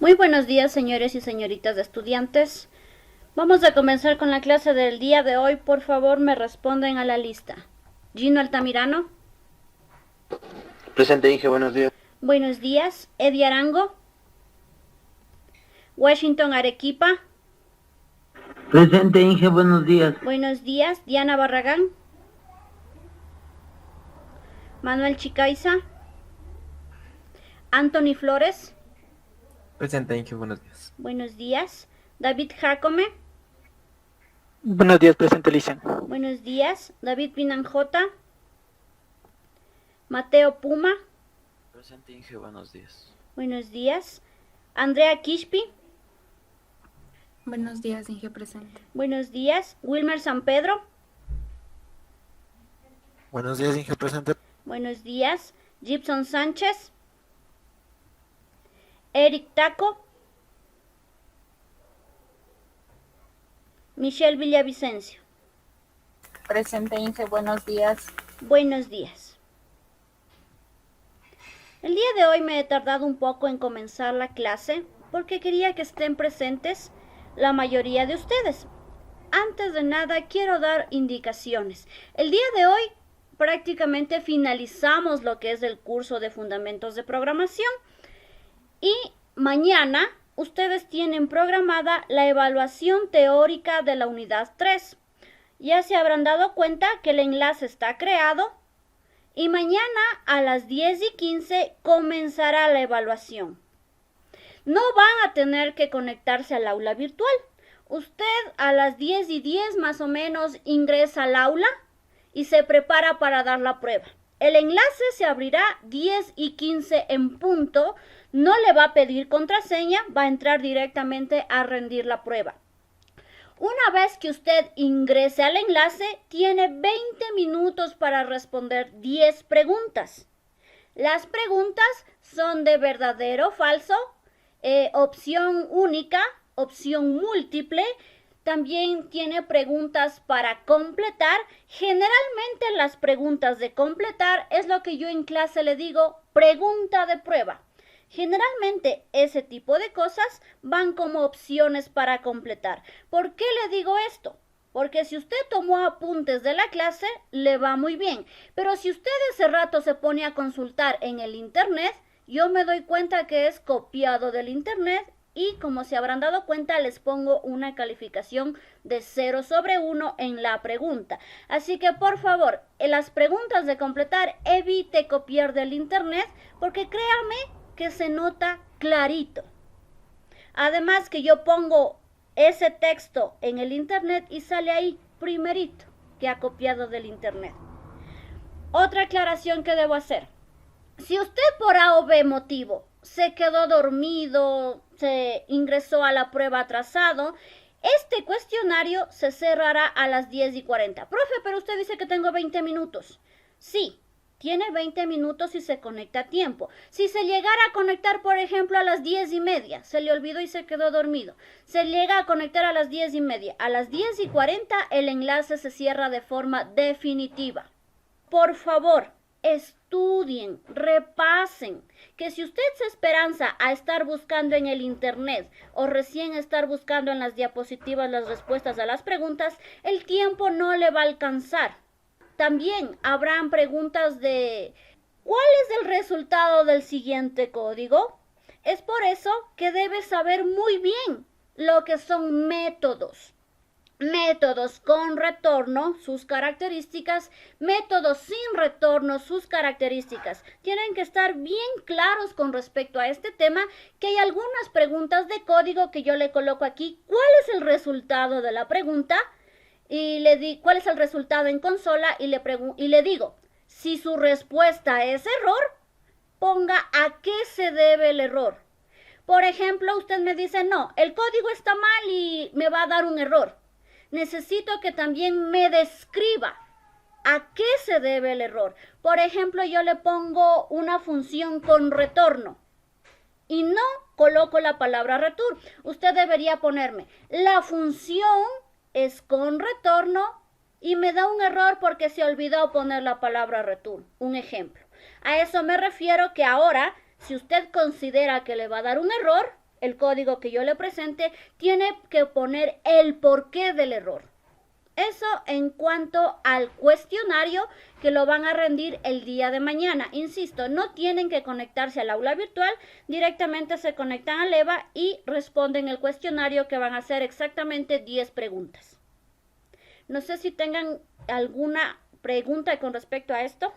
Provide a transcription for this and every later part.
Muy buenos días, señores y señoritas de estudiantes. Vamos a comenzar con la clase del día de hoy. Por favor, me responden a la lista. Gino Altamirano. Presente, Inge, buenos días. Buenos días. Eddie Arango. Washington Arequipa. Presente, Inge, buenos días. Buenos días. Diana Barragán. Manuel Chicaiza. Anthony Flores. Presente, Inge, buenos días. Buenos días. David Jacome. Buenos días, presente, Licen. Buenos días. David Pinanjota. Mateo Puma. Presente, Inge, buenos días. Buenos días. Andrea Kishpi. Buenos días, Inge, presente. Buenos días. Wilmer San Pedro. Buenos días, Inge, presente. Buenos días. Gibson Sánchez. Eric Taco. Michelle Villavicencio. Presente, Inge, buenos días. Buenos días. El día de hoy me he tardado un poco en comenzar la clase porque quería que estén presentes la mayoría de ustedes. Antes de nada, quiero dar indicaciones. El día de hoy prácticamente finalizamos lo que es el curso de Fundamentos de Programación y mañana ustedes tienen programada la evaluación teórica de la unidad 3. Ya se habrán dado cuenta que el enlace está creado y mañana a las 10:15 comenzará la evaluación. No van a tener que conectarse al aula virtual. Usted a las 10:10 más o menos ingresa al aula y se prepara para dar la prueba. El enlace se abrirá 10:15 en punto. No le va a pedir contraseña, va a entrar directamente a rendir la prueba. Una vez que usted ingrese al enlace, tiene 20 minutos para responder 10 preguntas. Las preguntas son de verdadero o falso, opción única, opción múltiple. También tiene preguntas para completar. Generalmente las preguntas de completar es lo que yo en clase le digo pregunta de prueba. Generalmente ese tipo de cosas van como opciones para completar. ¿Por qué le digo esto? Porque si usted tomó apuntes de la clase, le va muy bien. Pero si usted ese rato se pone a consultar en el internet, yo me doy cuenta que es copiado del internet y como se habrán dado cuenta, les pongo una calificación de 0/1 en la pregunta. Así que por favor, en las preguntas de completar, evite copiar del internet porque créanme que se nota clarito. Además que yo pongo ese texto en el internet y sale ahí primerito que ha copiado del internet. Otra aclaración que debo hacer. Si usted por A o B motivo se quedó dormido, se ingresó a la prueba atrasado, este cuestionario se cerrará a las 10:40. Profe, pero usted dice que tengo 20 minutos. Sí, tiene 20 minutos y se conecta a tiempo. Si se llegara a conectar, por ejemplo, a las 10:30, se le olvidó y se quedó dormido. Se llega a conectar a las 10:30. A las 10:40 el enlace se cierra de forma definitiva. Por favor, estudien, repasen, que si usted se esperanza a estar buscando en el internet o recién estar buscando en las diapositivas las respuestas a las preguntas, el tiempo no le va a alcanzar. También habrán preguntas de ¿cuál es el resultado del siguiente código? Es por eso que debe saber muy bien lo que son métodos. Métodos con retorno, sus características, métodos sin retorno, sus características. Tienen que estar bien claros con respecto a este tema, que hay algunas preguntas de código que yo le coloco aquí. ¿Cuál es el resultado de la pregunta? Y le di cuál es el resultado en consola y le digo, si su respuesta es error, ponga a qué se debe el error. Por ejemplo, usted me dice, no, el código está mal y me va a dar un error. Necesito que también me describa a qué se debe el error. Por ejemplo, yo le pongo una función con retorno y no coloco la palabra return. Usted debería ponerme, la función es con retorno y me da un error porque se olvidó poner la palabra return. Un ejemplo. A eso me refiero que ahora, si usted considera que le va a dar un error, el código que yo le presente, tiene que poner el porqué del error. Eso en cuanto al cuestionario que lo van a rendir el día de mañana. Insisto, no tienen que conectarse al aula virtual, directamente se conectan al EVA y responden el cuestionario, que van a hacer exactamente 10 preguntas. No sé si tengan alguna pregunta con respecto a esto.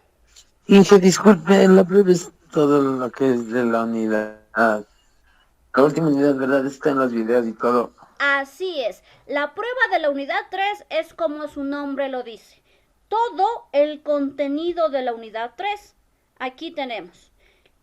Inge, disculpe, la prueba es todo lo que es de la unidad. La última unidad, ¿verdad? Está en los videos y todo. Así es, la prueba de la unidad 3 es como su nombre lo dice. Todo el contenido de la unidad 3. Aquí tenemos.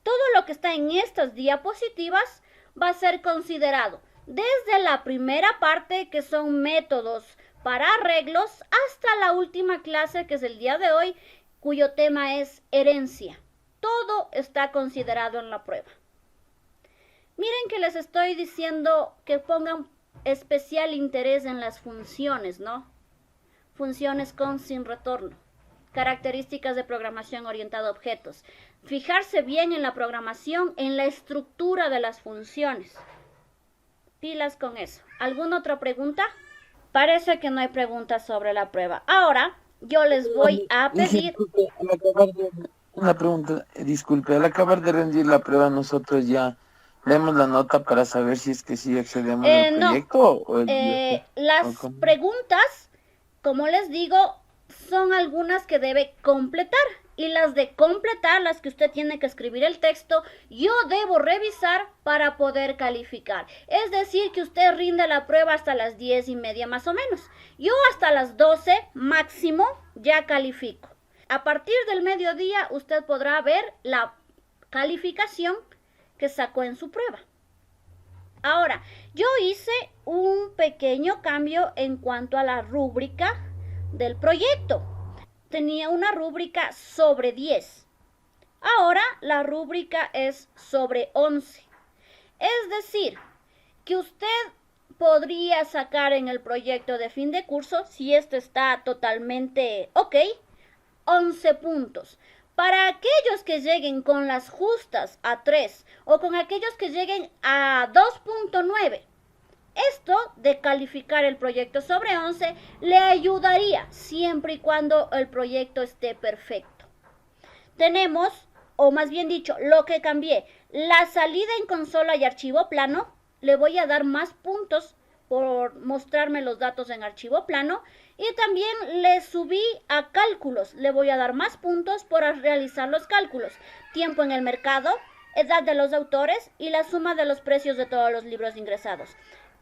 Todo lo que está en estas diapositivas va a ser considerado desde la primera parte, que son métodos para arreglos, hasta la última clase, que es el día de hoy, cuyo tema es herencia. Todo está considerado en la prueba. Miren que les estoy diciendo que pongan especial interés en las funciones, ¿no? Funciones con, sin retorno. Características de programación orientada a objetos. Fijarse bien en la programación, en la estructura de las funciones. Pilas con eso. ¿Alguna otra pregunta? Parece que no hay preguntas sobre la prueba. Ahora, yo les voy a pedir... Una pregunta, disculpe, al acabar de rendir la prueba nosotros ya demos la nota para saber si es que sí accedemos al proyecto. Las preguntas, como les digo, son algunas que debe completar, y las de completar, las que usted tiene que escribir el texto, yo debo revisar para poder calificar. Es decir, que usted rinde la prueba hasta las 10:30 más o menos. Yo hasta las 12 máximo ya califico. A partir del mediodía usted podrá ver la calificación que sacó en su prueba. Ahora, yo hice un pequeño cambio en cuanto a la rúbrica del proyecto. Tenía una rúbrica sobre 10. Ahora la rúbrica es sobre 11. Es decir, que usted podría sacar en el proyecto de fin de curso, si este está totalmente ok, 11 puntos. Para aquellos que lleguen con las justas a 3 o con aquellos que lleguen a 2.9, esto de calificar el proyecto sobre 11 le ayudaría siempre y cuando el proyecto esté perfecto. Tenemos, o más bien dicho, lo que cambié, la salida en consola y archivo plano, le voy a dar más puntos por mostrarme los datos en archivo plano, y también le subí a cálculos, le voy a dar más puntos por realizar los cálculos, tiempo en el mercado, edad de los autores y la suma de los precios de todos los libros ingresados.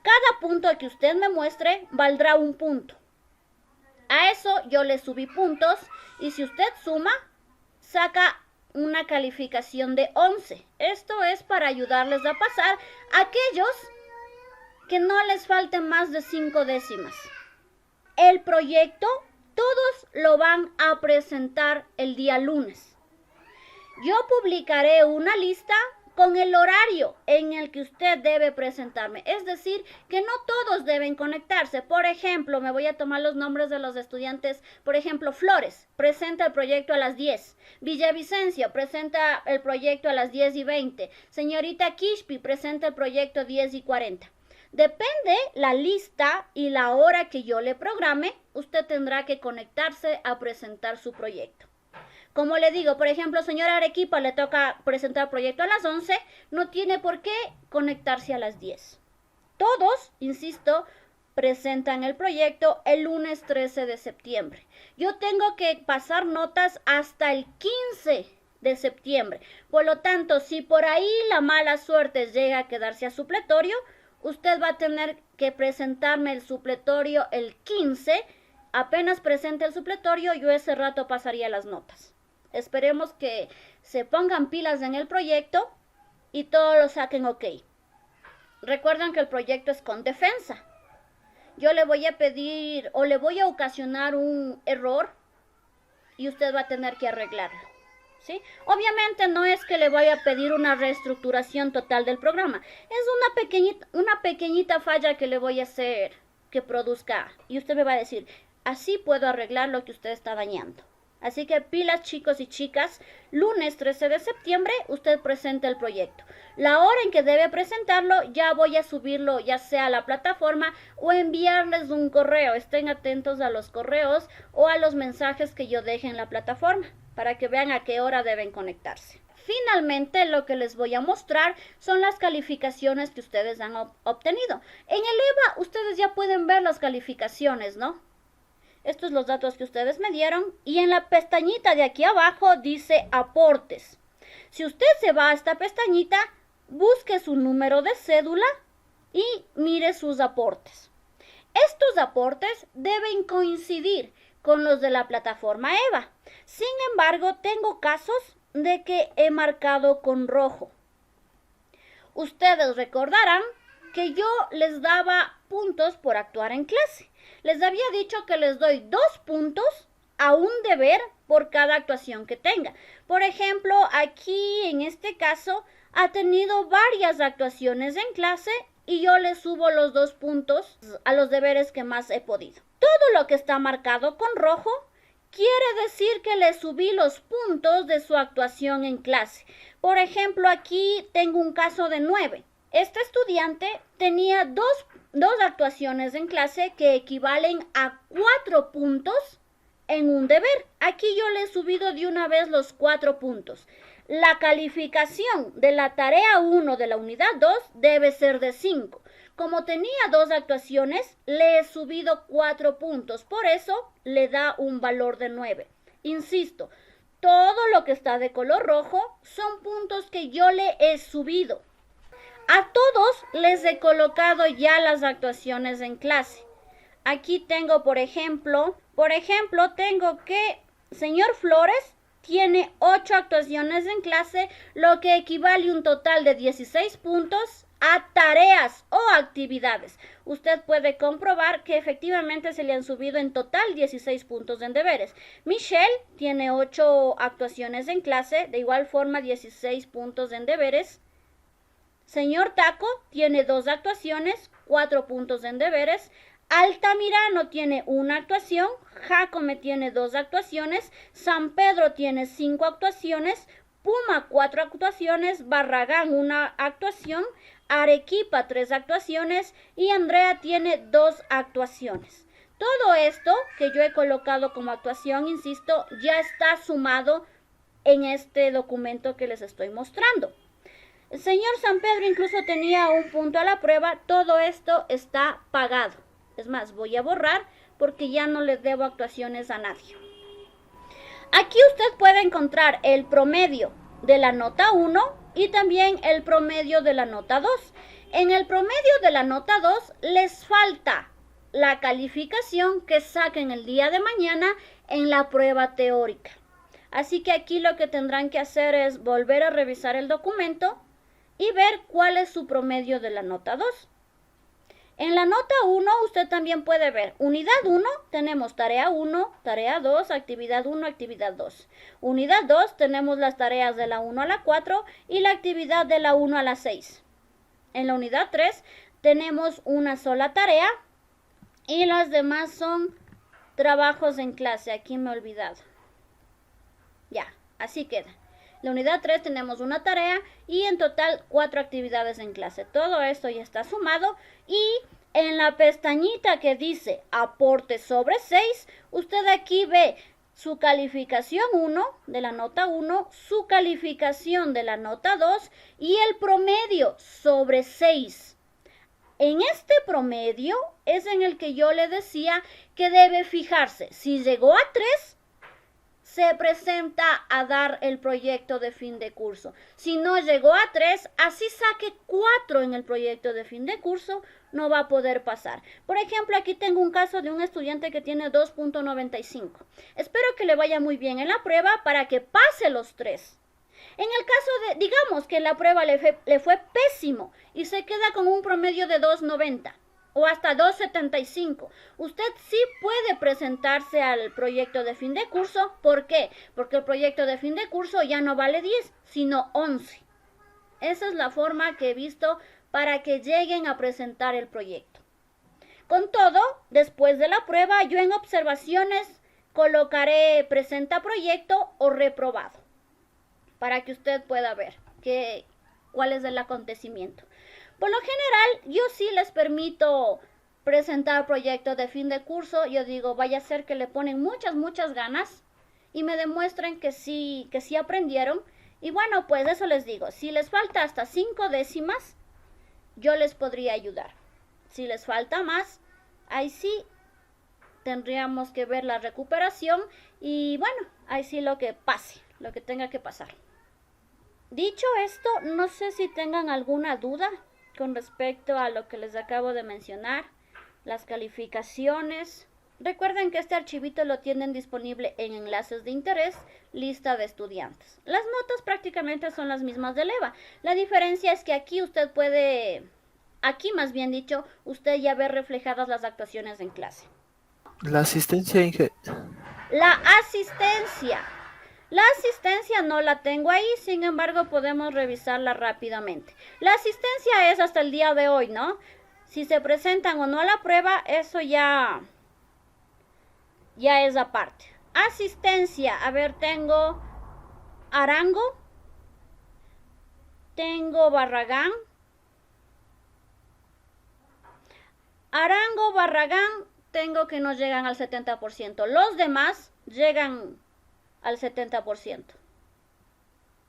Cada punto que usted me muestre valdrá un punto. A eso yo le subí puntos, y si usted suma, saca una calificación de 11. Esto es para ayudarles a pasar a aquellos que no les falten más de 5 décimas. El proyecto todos lo van a presentar el día lunes. Yo publicaré una lista con el horario en el que usted debe presentarme. Es decir, que no todos deben conectarse. Por ejemplo, me voy a tomar los nombres de los estudiantes. Por ejemplo, Flores presenta el proyecto a las 10. Villavicencio presenta el proyecto a las 10:20. Señorita Kishpi presenta el proyecto 10:40. Depende la lista y la hora que yo le programe, usted tendrá que conectarse a presentar su proyecto. Como le digo, por ejemplo, señora Arequipa le toca presentar el proyecto a las 11, no tiene por qué conectarse a las 10. Todos, insisto, presentan el proyecto el lunes 13 de septiembre. Yo tengo que pasar notas hasta el 15 de septiembre. Por lo tanto, si por ahí la mala suerte llega a quedarse a supletorio, usted va a tener que presentarme el supletorio el 15. Apenas presente el supletorio, yo ese rato pasaría las notas. Esperemos que se pongan pilas en el proyecto y todos lo saquen ok. Recuerden que el proyecto es con defensa. Yo le voy a pedir o le voy a ocasionar un error y usted va a tener que arreglarlo, ¿sí? Obviamente no es que le vaya a pedir una reestructuración total del programa. Es una pequeñita falla que le voy a hacer que produzca. Y usted me va a decir, así puedo arreglar lo que usted está dañando. Así que pilas, chicos y chicas, lunes 13 de septiembre usted presenta el proyecto. La hora en que debe presentarlo ya voy a subirlo ya sea a la plataforma o enviarles un correo. Estén atentos a los correos o a los mensajes que yo deje en la plataforma para que vean a qué hora deben conectarse. Finalmente, lo que les voy a mostrar son las calificaciones que ustedes han obtenido. En el EVA ustedes ya pueden ver las calificaciones, ¿no? Estos son los datos que ustedes me dieron y en la pestañita de aquí abajo dice aportes. Si usted se va a esta pestañita, busque su número de cédula y mire sus aportes. Estos aportes deben coincidir con los de la plataforma EVA. Sin embargo, tengo casos de que he marcado con rojo. Ustedes recordarán que yo les daba puntos por actuar en clase. Les había dicho que les doy 2 puntos a un deber por cada actuación que tenga. Por ejemplo, aquí en este caso ha tenido varias actuaciones en clase y yo le subo los 2 puntos a los deberes que más he podido. Todo lo que está marcado con rojo quiere decir que le subí los puntos de su actuación en clase. Por ejemplo, aquí tengo un caso de 9. Este estudiante tenía dos actuaciones en clase que equivalen a 4 puntos en un deber. Aquí yo le he subido de una vez los 4 puntos. La calificación de la tarea 1 de la unidad 2 debe ser de 5. Como tenía 2 actuaciones, le he subido 4 puntos. Por eso le da un valor de 9. Insisto, todo lo que está de color rojo son puntos que yo le he subido. A todos les he colocado ya las actuaciones en clase. Aquí tengo, por ejemplo, tengo que señor Flores tiene 8 actuaciones en clase, lo que equivale a un total de 16 puntos a tareas o actividades. Usted puede comprobar que efectivamente se le han subido en total 16 puntos en deberes. Michelle tiene 8 actuaciones en clase, de igual forma 16 puntos en deberes. Señor Taco tiene 2 actuaciones, 4 puntos en deberes. Altamirano tiene 1 actuación, Jacome tiene 2 actuaciones, San Pedro tiene 5 actuaciones, Puma 4 actuaciones, Barragán 1 actuación, Arequipa 3 actuaciones y Andrea tiene 2 actuaciones. Todo esto que yo he colocado como actuación, insisto, ya está sumado en este documento que les estoy mostrando. El señor San Pedro incluso tenía 1 punto a la prueba. Todo esto está pagado. Es más, voy a borrar porque ya no les debo actuaciones a nadie. Aquí usted puede encontrar el promedio de la nota 1 y también el promedio de la nota 2. En el promedio de la nota 2 les falta la calificación que saquen el día de mañana en la prueba teórica. Así que aquí lo que tendrán que hacer es volver a revisar el documento y ver cuál es su promedio de la nota 2. En la nota 1 usted también puede ver unidad 1, tenemos tarea 1, tarea 2, actividad 1, actividad 2. Unidad 2 tenemos las tareas de la 1 a la 4 y la actividad de la 1 a la 6. En la unidad 3 tenemos una sola tarea y las demás son trabajos en clase. Aquí me he olvidado. Ya, así queda. La unidad 3 tenemos una tarea y en total 4 actividades en clase. Todo esto ya está sumado y en la pestañita que dice aporte sobre 6, usted aquí ve su calificación 1 de la nota 1, su calificación de la nota 2 y el promedio sobre 6. En este promedio es en el que yo le decía que debe fijarse. Si llegó a 3, se presenta a dar el proyecto de fin de curso. Si no llegó a 3, así saque 4 en el proyecto de fin de curso, no va a poder pasar. Por ejemplo, aquí tengo un caso de un estudiante que tiene 2.95. Espero que le vaya muy bien en la prueba para que pase los 3. En el caso de, digamos que la prueba le fue pésimo y se queda con un promedio de 2.90. O hasta 2.75. Usted sí puede presentarse al proyecto de fin de curso. ¿Por qué? Porque el proyecto de fin de curso ya no vale 10, sino 11. Esa es la forma que he visto para que lleguen a presentar el proyecto. Con todo, después de la prueba, yo en observaciones colocaré presenta proyecto o reprobado para que usted pueda ver cuál es el acontecimiento. Por lo general, yo sí les permito presentar proyectos de fin de curso. Yo digo, vaya a ser que le ponen muchas ganas y me demuestren que sí aprendieron. Y bueno, pues eso les digo, si les falta hasta 5 décimas, yo les podría ayudar. Si les falta más, ahí sí tendríamos que ver la recuperación y bueno, ahí sí lo que pase, lo que tenga que pasar. Dicho esto, no sé si tengan alguna duda con respecto a lo que les acabo de mencionar, las calificaciones. Recuerden que este archivito lo tienen disponible en enlaces de interés, lista de estudiantes. Las notas prácticamente son las mismas del EVA. La diferencia es que aquí usted puede, aquí más bien dicho, usted ya ve reflejadas las actuaciones en clase. La asistencia, Inge. La asistencia no la tengo ahí, sin embargo podemos revisarla rápidamente. La asistencia es hasta el día de hoy, ¿no? Si se presentan o no a la prueba, eso ya es aparte. Asistencia, a ver, tengo Arango, tengo Barragán. Arango, Barragán, tengo que no llegan al 70%. Los demás llegan al 70%.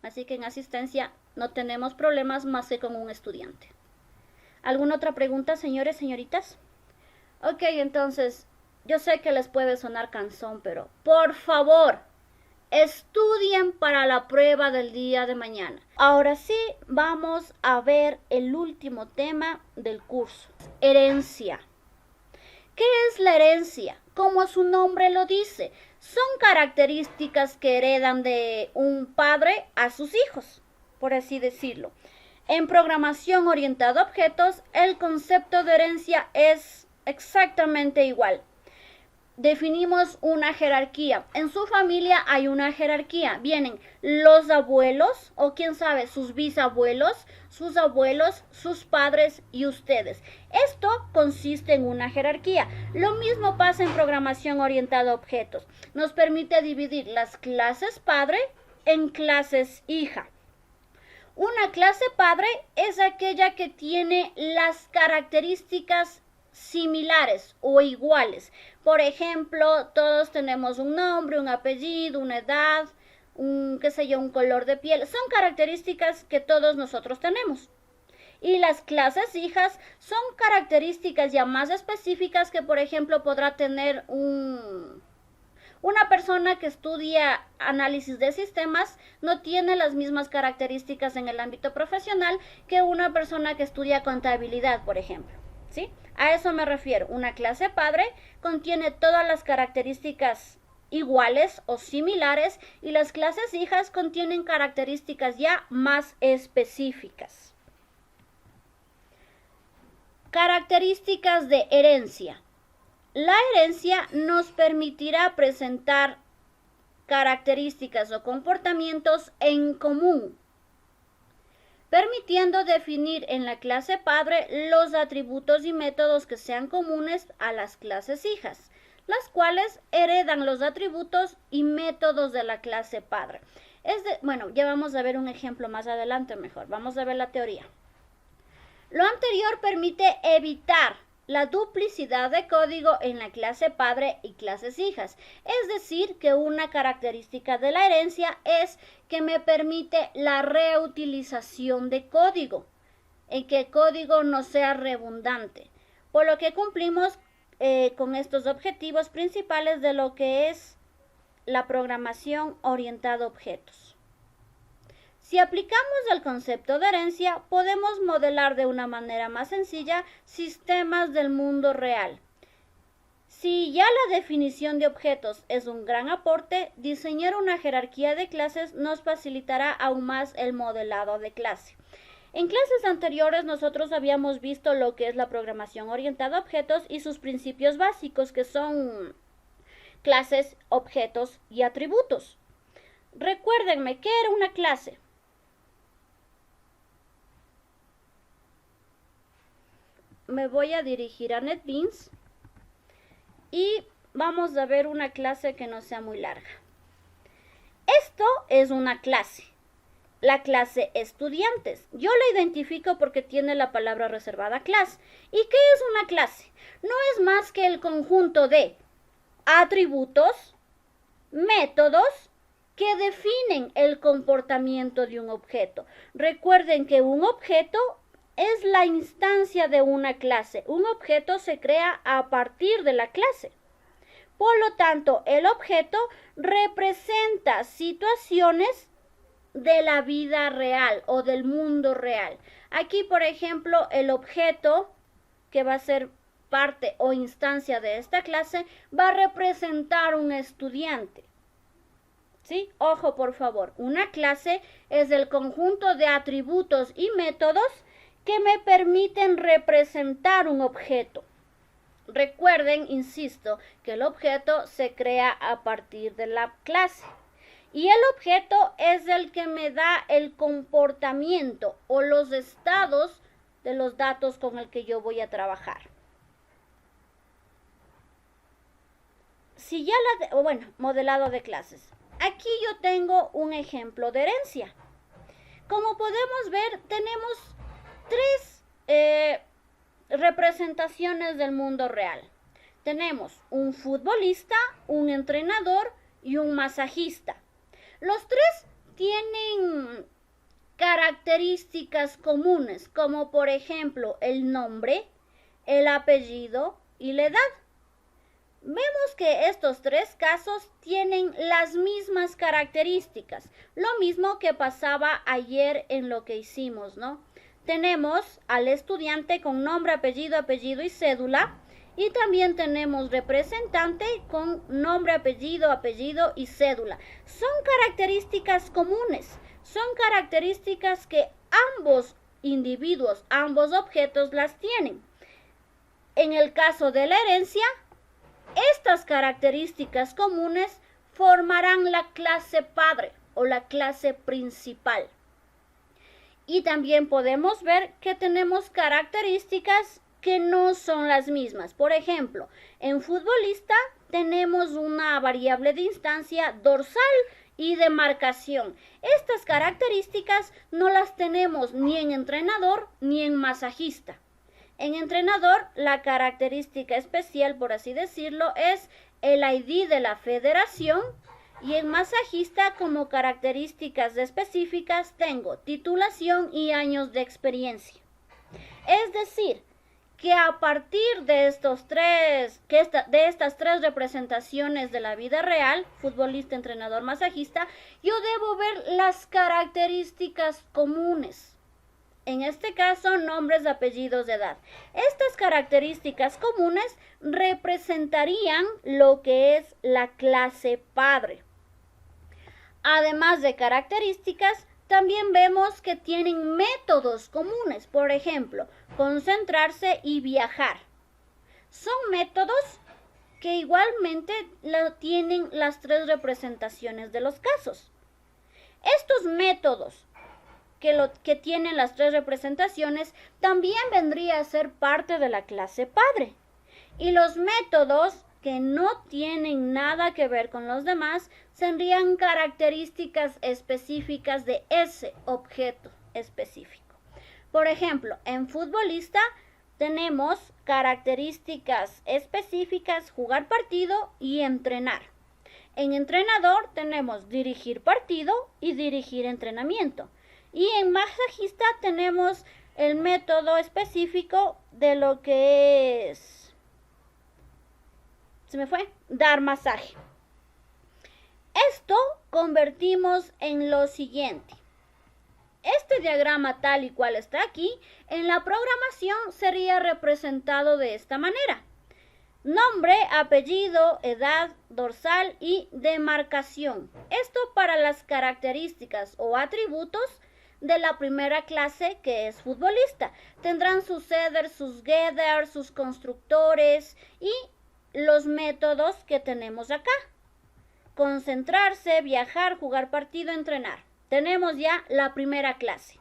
Así que en asistencia no tenemos problemas más que con un estudiante. ¿Alguna otra pregunta, señores, señoritas? Ok, entonces, yo sé que les puede sonar cansón, pero por favor, estudien para la prueba del día de mañana. Ahora sí, vamos a ver el último tema del curso. Herencia. ¿Qué es la herencia? Como su nombre lo dice, son características que heredan de un padre a sus hijos, por así decirlo. En programación orientada a objetos, el concepto de herencia es exactamente igual. Definimos una jerarquía. En su familia hay una jerarquía. Vienen los abuelos o quién sabe, sus bisabuelos, sus abuelos, sus padres y ustedes. Esto consiste en una jerarquía. Lo mismo pasa en programación orientada a objetos. Nos permite dividir las clases padre en clases hija. Una clase padre es aquella que tiene las características similares o iguales. Por ejemplo, todos tenemos un nombre, un apellido, una edad, un color de piel. Son características que todos nosotros tenemos. Y las clases hijas son características ya más específicas que, por ejemplo, podrá tener una persona que estudia análisis de sistemas. No tiene las mismas características en el ámbito profesional que una persona que estudia contabilidad, por ejemplo. ¿Sí? A eso me refiero. Una clase padre contiene todas las características iguales o similares y las clases hijas contienen características ya más específicas. Características de herencia. La herencia nos permitirá presentar características o comportamientos en común, permitiendo definir en la clase padre los atributos y métodos que sean comunes a las clases hijas, las cuales heredan los atributos y métodos de la clase padre. Bueno, ya vamos a ver un ejemplo más adelante mejor. Vamos a ver la teoría. Lo anterior permite evitar la duplicidad de código en la clase padre y clases hijas. Es decir, que una característica de la herencia es que me permite la reutilización de código, en que el código no sea redundante, por lo que cumplimos con estos objetivos principales de lo que es la programación orientada a objetos. Si aplicamos el concepto de herencia, podemos modelar de una manera más sencilla sistemas del mundo real. Si ya la definición de objetos es un gran aporte, diseñar una jerarquía de clases nos facilitará aún más el modelado de clase. En clases anteriores nosotros habíamos visto lo que es la programación orientada a objetos y sus principios básicos, que son clases, objetos y atributos. Recuérdenme, ¿qué era una clase? Me voy a dirigir a NetBeans y vamos a ver una clase que no sea muy larga. Esto es una clase. La clase estudiantes. Yo la identifico porque tiene la palabra reservada clase. ¿Y qué es una clase? No es más que el conjunto de atributos, métodos que definen el comportamiento de un objeto. Recuerden que un objeto es la instancia de una clase. Un objeto se crea a partir de la clase. Por lo tanto, el objeto representa situaciones de la vida real o del mundo real. Aquí, por ejemplo, el objeto que va a ser parte o instancia de esta clase va a representar un estudiante. ¿Sí? Ojo, por favor. Una clase es el conjunto de atributos y métodos que me permiten representar un objeto. Recuerden, insisto, que el objeto se crea a partir de la clase. Y el objeto es el que me da el comportamiento o los estados de los datos con el que yo voy a trabajar. Si ya modelado de clases. Aquí yo tengo un ejemplo de herencia. Como podemos ver, tenemos tres representaciones del mundo real. Tenemos un futbolista, un entrenador y un masajista. Los tres tienen características comunes, como por ejemplo el nombre, el apellido y la edad. Vemos que estos tres casos tienen las mismas características, lo mismo que pasaba ayer en lo que hicimos, ¿no? Tenemos al estudiante con nombre, apellido y cédula, y también tenemos representante con nombre, apellido y cédula. Son características comunes, son características que ambos individuos, ambos objetos las tienen. En el caso de la herencia, estas características comunes formarán la clase padre o la clase principal. Y también podemos ver que tenemos características que no son las mismas. Por ejemplo, en futbolista tenemos una variable de instancia dorsal y de marcación. Estas características no las tenemos ni en entrenador ni en masajista. En entrenador, la característica especial, por así decirlo, es el ID de la federación, y en masajista como características específicas tengo titulación y años de experiencia. Es decir, que a partir de estas tres representaciones de la vida real, futbolista, entrenador, masajista, yo debo ver las características comunes. En este caso, nombres, apellidos, edad. Estas características comunes representarían lo que es la clase padre. Además de características, también vemos que tienen métodos comunes. Por ejemplo, concentrarse y viajar. Son métodos que igualmente tienen las tres representaciones de los casos. Estos métodos que tienen las tres representaciones también vendría a ser parte de la clase padre. Y los métodos que no tienen nada que ver con los demás serían características específicas de ese objeto específico. Por ejemplo, en futbolista tenemos características específicas, jugar partido y entrenar. En entrenador tenemos dirigir partido y dirigir entrenamiento. Y en masajista tenemos el método específico de lo que es, dar masaje. Esto convertimos en lo siguiente. Este diagrama tal y cual está aquí, en la programación sería representado de esta manera. Nombre, apellido, edad, dorsal y demarcación. Esto para las características o atributos de la primera clase, que es futbolista. Tendrán sus headers, sus getters, sus constructores y los métodos que tenemos acá. Concentrarse, viajar, jugar partido, entrenar. Tenemos ya la primera clase.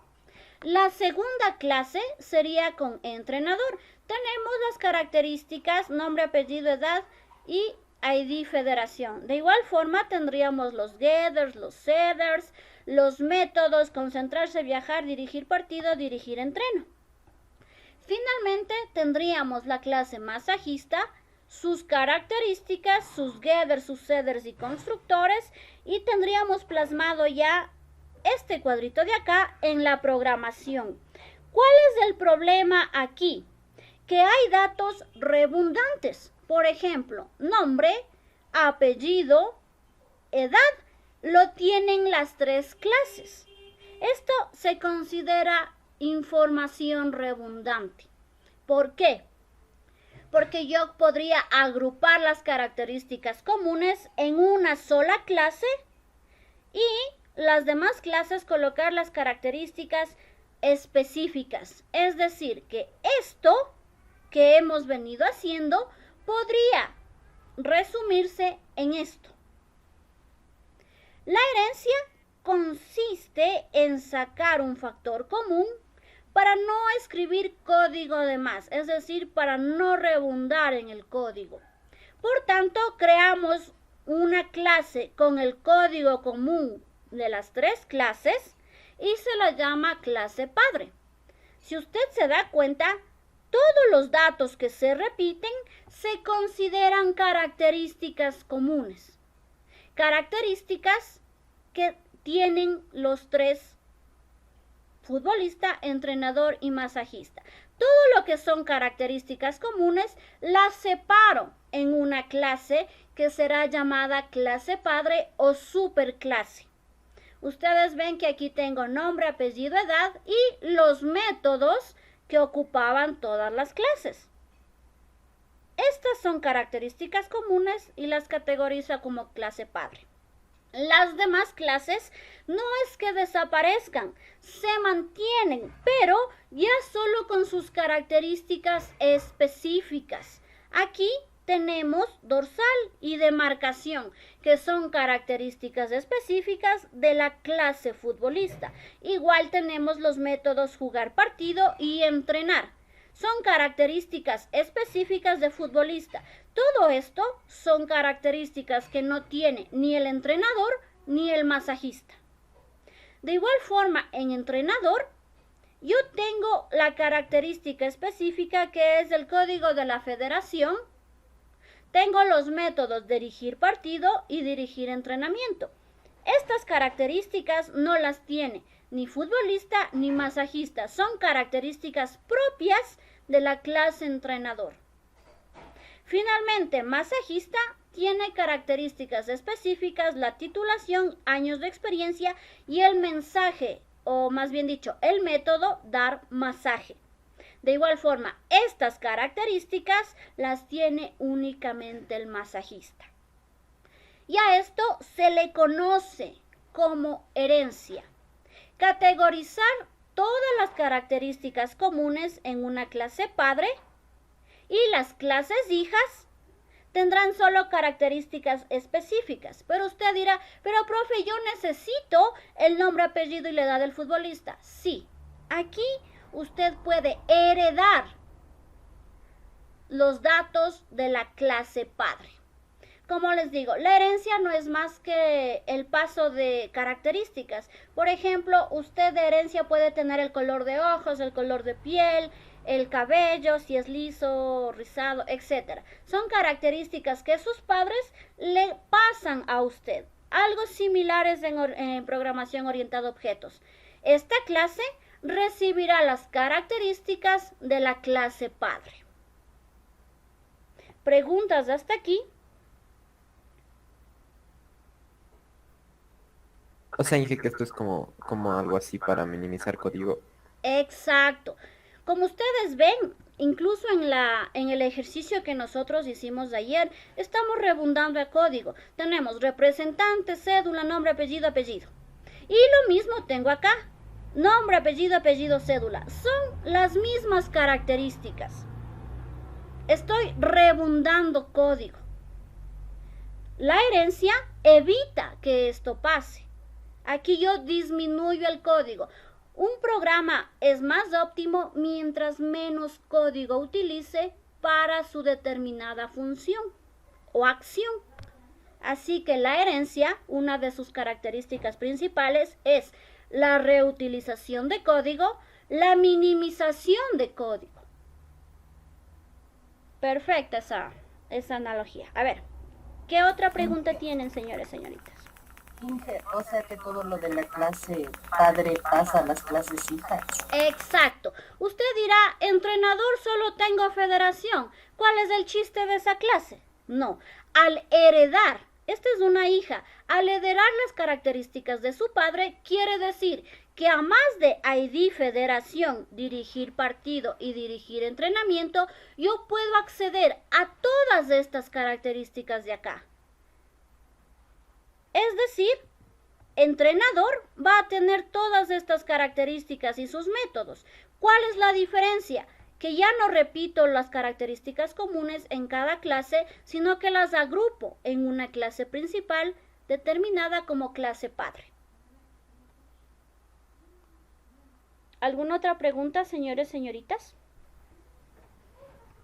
La segunda clase sería con entrenador. Tenemos las características, nombre, apellido, edad y ID federación. De igual forma tendríamos los getters, los setters, los métodos, concentrarse, viajar, dirigir partido, dirigir entreno. Finalmente tendríamos la clase masajista, sus características, sus getters, sus setters y constructores, y tendríamos plasmado ya este cuadrito de acá en la programación. ¿Cuál es el problema aquí? Que hay datos redundantes. Por ejemplo, nombre, apellido, edad, lo tienen las tres clases. Esto se considera información redundante. ¿Por qué? Porque yo podría agrupar las características comunes en una sola clase y las demás clases colocar las características específicas. Es decir, que esto que hemos venido haciendo podría resumirse en esto. La herencia consiste en sacar un factor común para no escribir código de más, es decir, para no redundar en el código. Por tanto, creamos una clase con el código común de las tres clases y se la llama clase padre. Si usted se da cuenta, todos los datos que se repiten se consideran características comunes. Características que tienen los tres: futbolista, entrenador y masajista. Todo lo que son características comunes las separo en una clase que será llamada clase padre o superclase. Ustedes ven que aquí tengo nombre, apellido, edad y los métodos que ocupaban todas las clases. Estas son características comunes y las categorizo como clase padre. Las demás clases no es que desaparezcan, se mantienen, pero ya solo con sus características específicas. Aquí tenemos dorsal y demarcación, que son características específicas de la clase futbolista. Igual tenemos los métodos jugar partido y entrenar. Son características específicas de futbolista. Todo esto son características que no tiene ni el entrenador ni el masajista. De igual forma, en entrenador, yo tengo la característica específica que es el código de la federación. Tengo los métodos dirigir partido y dirigir entrenamiento. Estas características no las tiene ni futbolista ni masajista. Son características propias de la clase entrenador. Finalmente, masajista tiene características específicas, la titulación, años de experiencia y el mensaje, o más bien dicho, el método dar masaje. De igual forma, estas características las tiene únicamente el masajista. Y a esto se le conoce como herencia. Categorizar todas las características comunes en una clase padre y las clases hijas tendrán solo características específicas. Pero usted dirá, pero profe, yo necesito el nombre, apellido y la edad del futbolista. Sí, aquí usted puede heredar los datos de la clase padre. Como les digo, la herencia no es más que el paso de características. Por ejemplo, usted de herencia puede tener el color de ojos, el color de piel, el cabello, si es liso, rizado, etc. Son características que sus padres le pasan a usted. Algo similares en programación orientada a objetos. Esta clase recibirá las características de la clase padre. ¿Preguntas hasta aquí? O sea, Inge, que esto es como algo así para minimizar código. Exacto. Como ustedes ven, incluso en el ejercicio que nosotros hicimos ayer, estamos redundando el código. Tenemos representante, cédula, nombre, apellido, apellido. Y lo mismo tengo acá. Nombre, apellido, apellido, cédula. Son las mismas características. Estoy redundando código. La herencia evita que esto pase. Aquí yo disminuyo el código. Un programa es más óptimo mientras menos código utilice para su determinada función. o acción. Así que la herencia, una de sus características principales es la reutilización de código, la minimización de código. Perfecta esa analogía. A ver, ¿qué otra pregunta tienen, señores, señoritas? Inge, o sea que todo lo de la clase padre pasa a las clases hijas. Exacto. Usted dirá, entrenador, solo tengo federación. ¿Cuál es el chiste de esa clase? No, al heredar, esta es una hija, al heredar las características de su padre, quiere decir que a más de ID federación, dirigir partido y dirigir entrenamiento, yo puedo acceder a todas estas características de acá. Es decir, entrenador va a tener todas estas características y sus métodos. ¿Cuál es la diferencia? Que ya no repito las características comunes en cada clase, sino que las agrupo en una clase principal determinada como clase padre. ¿Alguna otra pregunta, señores, señoritas?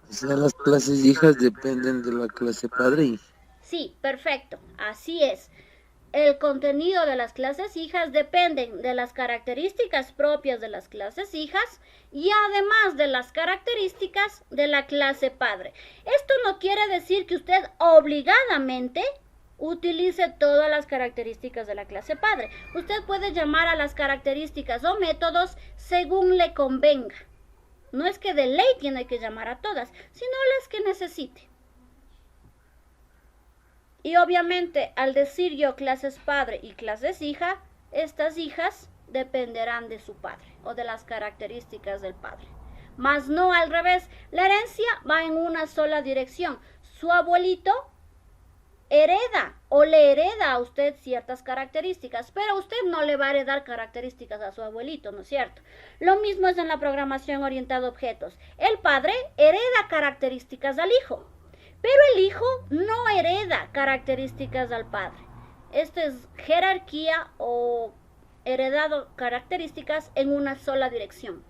O sea, las clases hijas dependen de la clase padre. Sí, perfecto, así es. El contenido de las clases hijas dependen de las características propias de las clases hijas y además de las características de la clase padre. Esto no quiere decir que usted obligadamente utilice todas las características de la clase padre. Usted puede llamar a las características o métodos según le convenga. No es que de ley tiene que llamar a todas, sino las que necesite. Y obviamente, al decir yo clases padre y clases hija, estas hijas dependerán de su padre o de las características del padre. Mas no al revés, la herencia va en una sola dirección. Su abuelito hereda o le hereda a usted ciertas características, pero usted no le va a heredar características a su abuelito, ¿no es cierto? Lo mismo es en la programación orientada a objetos. El padre hereda características al hijo, pero el hijo no hereda características al padre. Esto es jerarquía o heredado características en una sola dirección.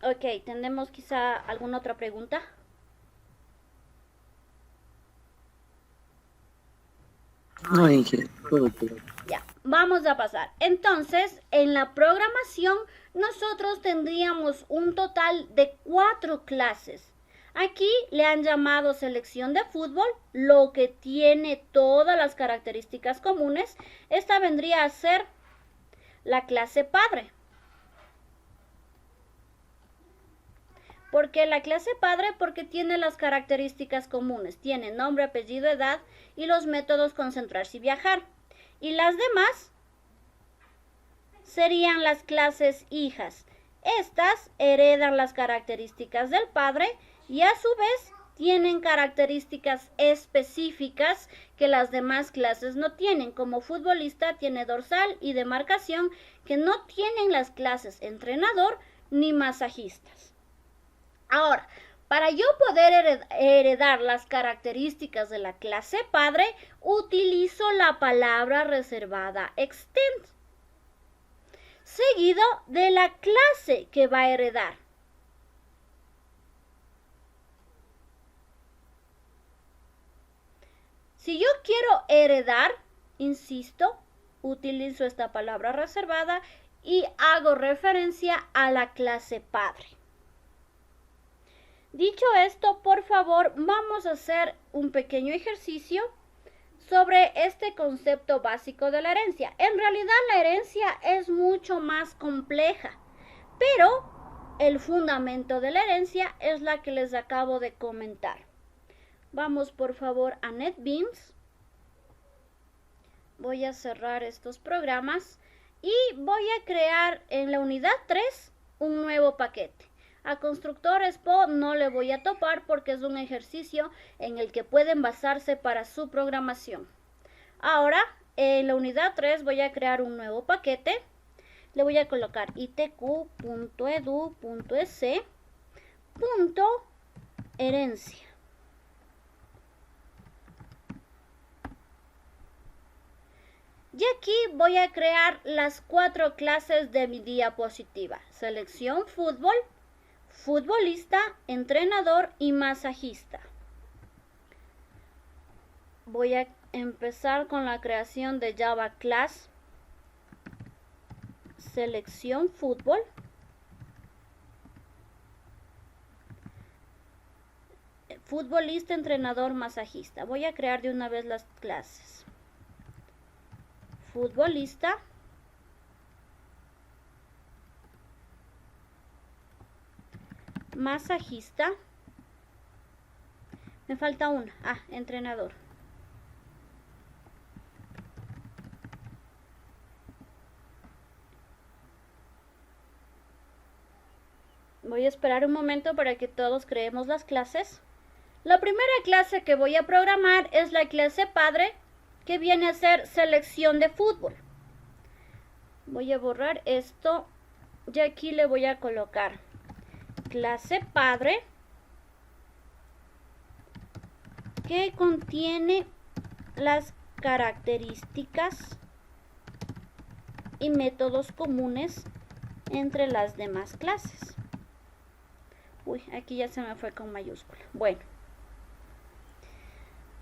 Ok, ¿tenemos quizá alguna otra pregunta? No, Inge, todo claro. Ya, vamos a pasar. Entonces, en la programación, nosotros tendríamos un total de 4 clases. Aquí le han llamado selección de fútbol, lo que tiene todas las características comunes. Esta vendría a ser la clase padre. ¿Por qué la clase padre? Porque tiene las características comunes. Tiene nombre, apellido, edad y los métodos concentrarse y viajar. Y las demás serían las clases hijas. Estas heredan las características del padre y a su vez tienen características específicas que las demás clases no tienen. Como futbolista tiene dorsal y demarcación que no tienen las clases entrenador ni masajistas. Ahora, para yo poder heredar las características de la clase padre, utilizo la palabra reservada extend, seguido de la clase que va a heredar. Si yo quiero heredar, insisto, utilizo esta palabra reservada y hago referencia a la clase padre. Dicho esto, por favor, vamos a hacer un pequeño ejercicio sobre este concepto básico de la herencia. En realidad, la herencia es mucho más compleja, pero el fundamento de la herencia es la que les acabo de comentar. Vamos, por favor, a NetBeans. Voy a cerrar estos programas y voy a crear en la unidad 3 un nuevo paquete. A Constructor Expo no le voy a topar porque es un ejercicio en el que pueden basarse para su programación. Ahora, en la unidad 3 voy a crear un nuevo paquete. Le voy a colocar itq.edu.es.herencia. Y aquí voy a crear las 4 clases de mi diapositiva. Selección fútbol, futbolista, entrenador y masajista. Voy a empezar con la creación de Java Class, selección fútbol. Futbolista, entrenador, masajista. Voy a crear de una vez las clases. Futbolista. Masajista. Me falta una. Entrenador. Voy a esperar un momento para que todos creemos las clases. La primera clase que voy a programar es la clase padre, que viene a ser selección de fútbol. Voy a borrar esto y aquí le voy a colocar clase padre, que contiene las características y métodos comunes entre las demás clases. Uy, aquí ya se me fue con mayúscula. Bueno.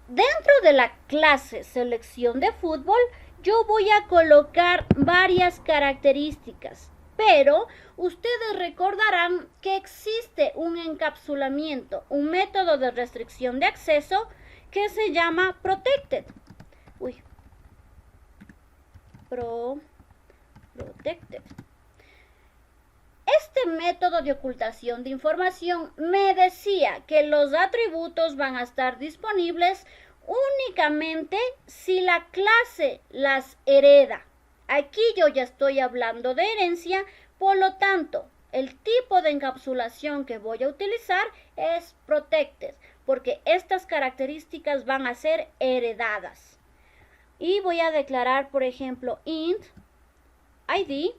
Dentro de la clase selección de fútbol, yo voy a colocar varias características, pero ustedes recordarán que existe un encapsulamiento, un método de restricción de acceso que se llama protected. Protected. Este método de ocultación de información me decía que los atributos van a estar disponibles únicamente si la clase las hereda. Aquí yo ya estoy hablando de herencia, por lo tanto, el tipo de encapsulación que voy a utilizar es protected, porque estas características van a ser heredadas. Y voy a declarar, por ejemplo, int id.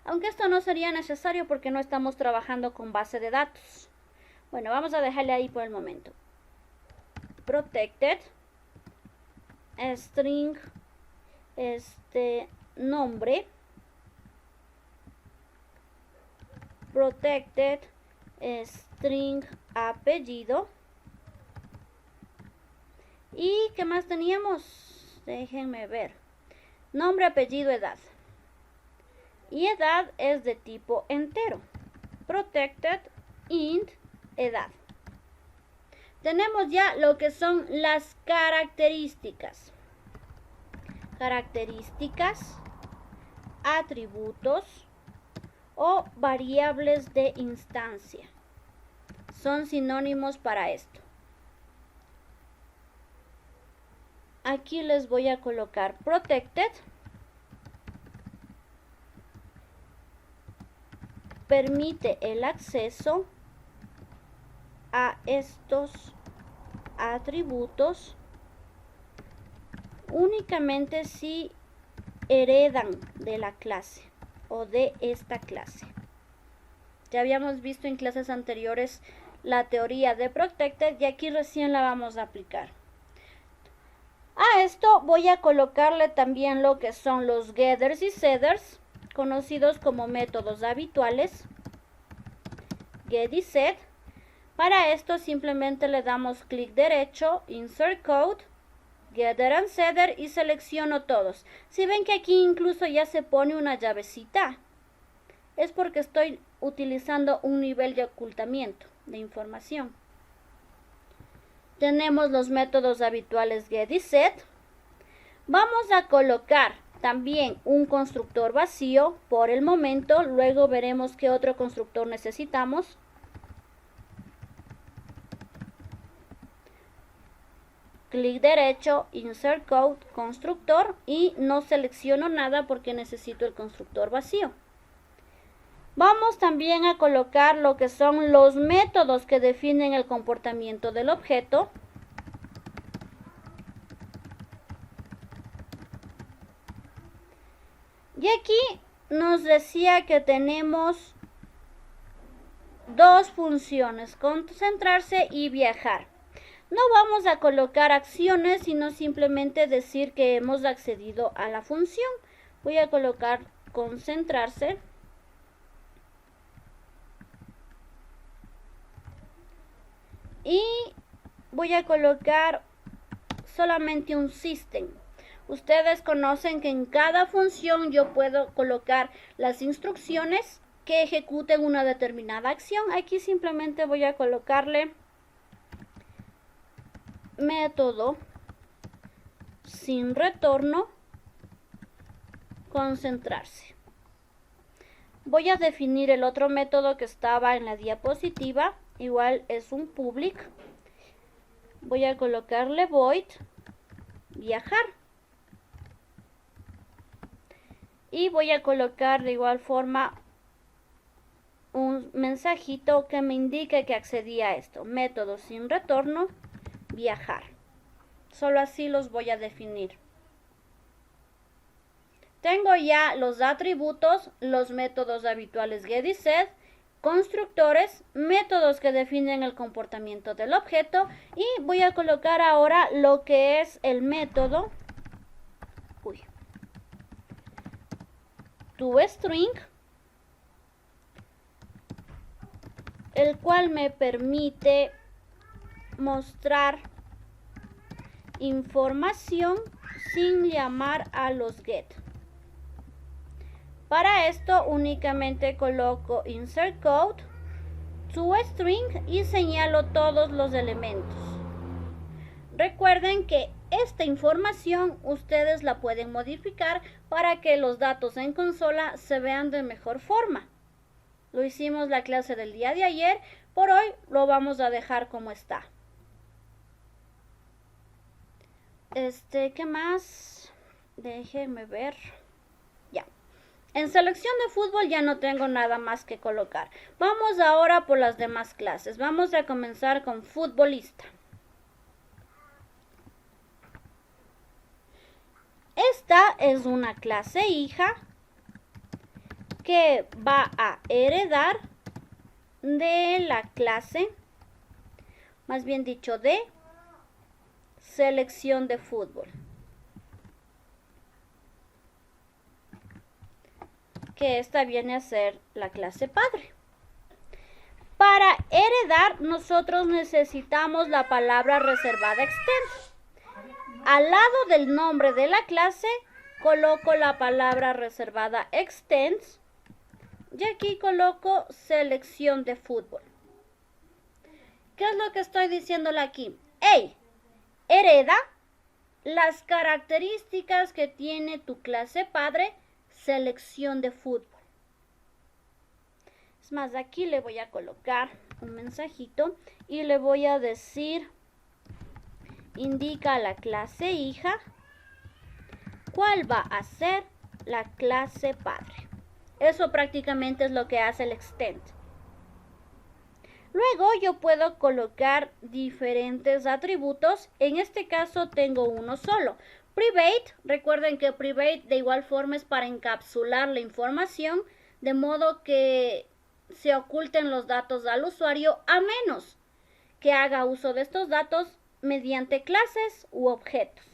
Aunque esto no sería necesario porque no estamos trabajando con base de datos. Bueno, vamos a dejarle ahí por el momento. Protected. String. Nombre. Protected. String apellido. ¿Y qué más teníamos? Déjenme ver. Nombre, apellido, edad. Y edad es de tipo entero. Protected int edad. Tenemos ya lo que son las características. Características, atributos o variables de instancia. Son sinónimos para esto. Aquí les voy a colocar protected. Permite el acceso a estos atributos únicamente si heredan de la clase o de esta clase. Ya habíamos visto en clases anteriores la teoría de protected y aquí recién la vamos a aplicar. A esto voy a colocarle también lo que son los getters y setters, conocidos como métodos habituales, get y set. Para esto simplemente le damos clic derecho, insert code, getter and setter y selecciono todos. Si ven que aquí incluso ya se pone una llavecita, es porque estoy utilizando un nivel de ocultamiento de información. Tenemos los métodos habituales get y set. Vamos a colocar también un constructor vacío por el momento, luego veremos qué otro constructor necesitamos. Clic derecho, insert code, constructor y no selecciono nada porque necesito el constructor vacío. Vamos también a colocar lo que son los métodos que definen el comportamiento del objeto. Y aquí nos decía que tenemos dos funciones, concentrarse y viajar. No vamos a colocar acciones, sino simplemente decir que hemos accedido a la función. Voy a colocar concentrarse. y voy a colocar solamente un system. Ustedes conocen que en cada función yo puedo colocar las instrucciones que ejecuten una determinada acción. Aquí simplemente voy a colocarle método sin retorno, concentrarse. Voy a definir el otro método que estaba en la diapositiva, igual es un public. Voy a colocarle void viajar. Y voy a colocar de igual forma un mensajito que me indique que accedí a esto. Método sin retorno, viajar. Solo así los voy a definir. Tengo ya los atributos, los métodos habituales get y set, constructores, métodos que definen el comportamiento del objeto, y voy a colocar ahora lo que es el método toString, el cual me permite mostrar información sin llamar a los get. Para esto únicamente coloco insert code, toString y señalo todos los elementos. Recuerden que esta información ustedes la pueden modificar para que los datos en consola se vean de mejor forma. Lo hicimos la clase del día de ayer, por hoy lo vamos a dejar como está. ¿Qué más? Déjenme ver. Ya. En selección de fútbol ya no tengo nada más que colocar. Vamos ahora por las demás clases. Vamos a comenzar con futbolista. Esta es una clase hija que va a heredar de la clase, más bien dicho, de selección de fútbol, que esta viene a ser la clase padre. Para heredar nosotros necesitamos la palabra reservada extend. Al lado del nombre de la clase coloco la palabra reservada extends y aquí coloco selección de fútbol. ¿Qué es lo que estoy diciéndole aquí? ¡Ey! Hereda las características que tiene tu clase padre, selección de fútbol. Es más, aquí le voy a colocar un mensajito y le voy a decir: indica a la clase hija cuál va a ser la clase padre. Eso prácticamente es lo que hace el extend. Luego yo puedo colocar diferentes atributos. En este caso tengo uno solo. Private, recuerden que private de igual forma es para encapsular la información, de modo que se oculten los datos al usuario, a menos que haga uso de estos datos mediante clases u objetos.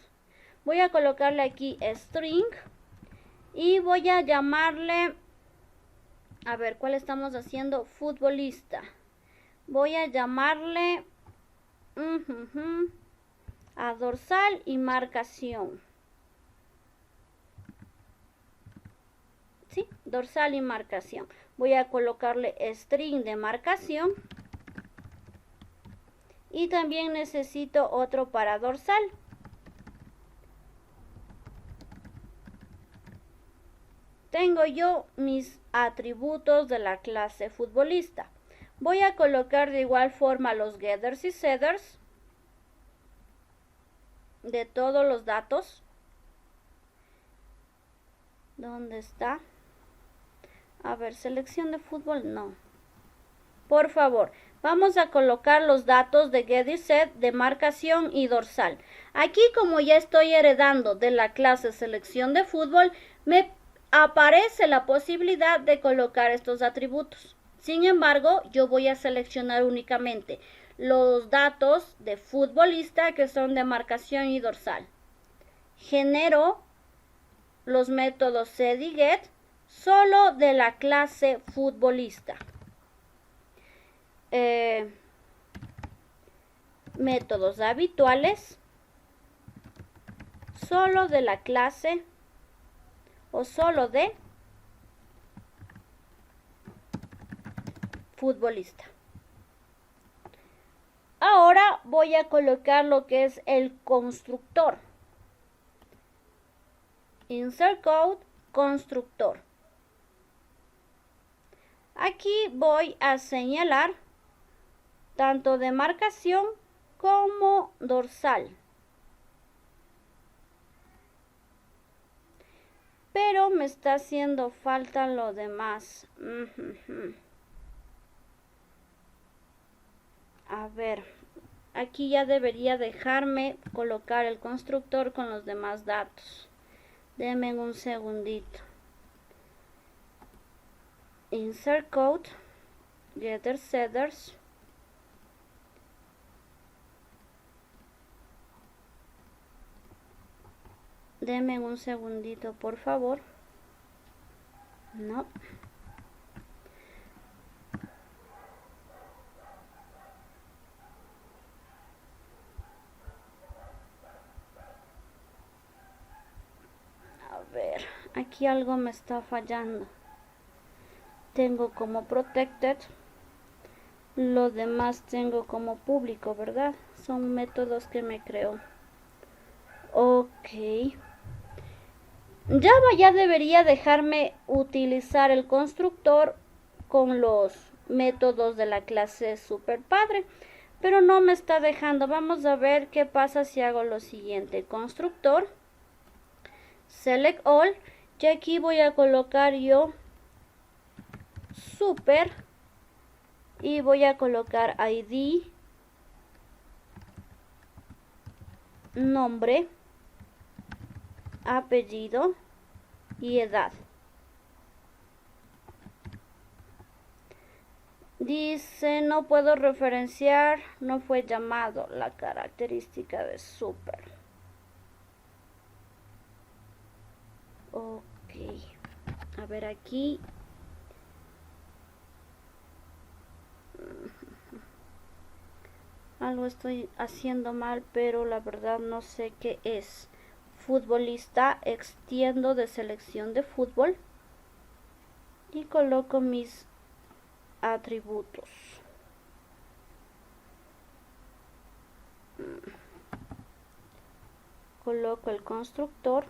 Voy a colocarle aquí string y voy a llamarle, a ver, ¿cuál estamos haciendo? Futbolista. Voy a llamarle a dorsal y marcación. Sí, dorsal y marcación. Voy a colocarle string de marcación. Y también necesito otro para dorsal. Tengo yo mis atributos de la clase futbolista. Voy a colocar de igual forma los getters y setters de todos los datos. ¿Dónde está? A ver, selección de fútbol, no. Por favor, vamos a colocar los datos de get y set, de marcación y dorsal. Aquí, como ya estoy heredando de la clase selección de fútbol, me aparece la posibilidad de colocar estos atributos. Sin embargo, yo voy a seleccionar únicamente los datos de futbolista, que son de marcación y dorsal. Genero los métodos set y get solo de la clase futbolista. métodos habituales solo de la clase o solo de futbolista. Ahora voy a colocar lo que es el constructor. Insert code, constructor. Aquí voy a señalar tanto demarcación como dorsal. Pero me está haciendo falta lo demás. A ver, aquí ya debería dejarme colocar el constructor con los demás datos. Denme un segundito. Insert code, getters, setters. Denme un segundito, por favor. No. A ver, aquí algo me está fallando. Tengo como protected, lo demás tengo como público, ¿verdad? Son métodos que me creo. Ok. Java ya debería dejarme utilizar el constructor con los métodos de la clase superpadre, pero no me está dejando. Vamos a ver qué pasa si hago lo siguiente. Constructor, select all, y aquí voy a colocar yo super y voy a colocar ID, nombre, apellido y edad. Dice, no puedo referenciar, no fue llamado la característica de super. Ok, a ver aquí. Algo estoy haciendo mal, pero la verdad no sé qué es. Futbolista, extiendo de selección de fútbol y coloco mis atributos. Coloco el constructor,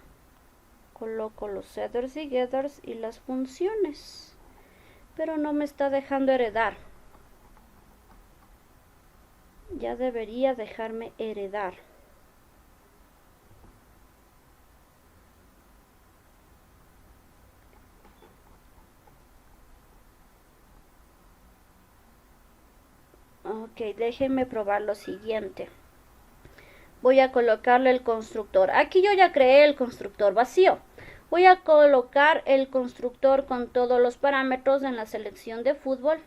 coloco los setters y getters y las funciones, pero no me está dejando heredar. Ya debería dejarme heredar. Ok, déjenme probar lo siguiente. Voy a colocarle el constructor. Aquí yo ya creé el constructor vacío. Voy a colocar el constructor con todos los parámetros en la selección de fútbol.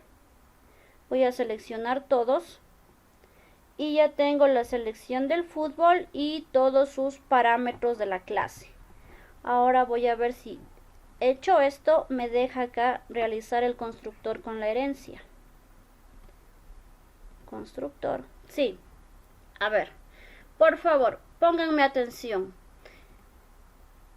Voy a seleccionar todos. Y ya tengo la selección del fútbol y todos sus parámetros de la clase. Ahora voy a ver si hecho esto me deja acá realizar el constructor con la herencia. Constructor, sí. A ver, por favor, pónganme atención.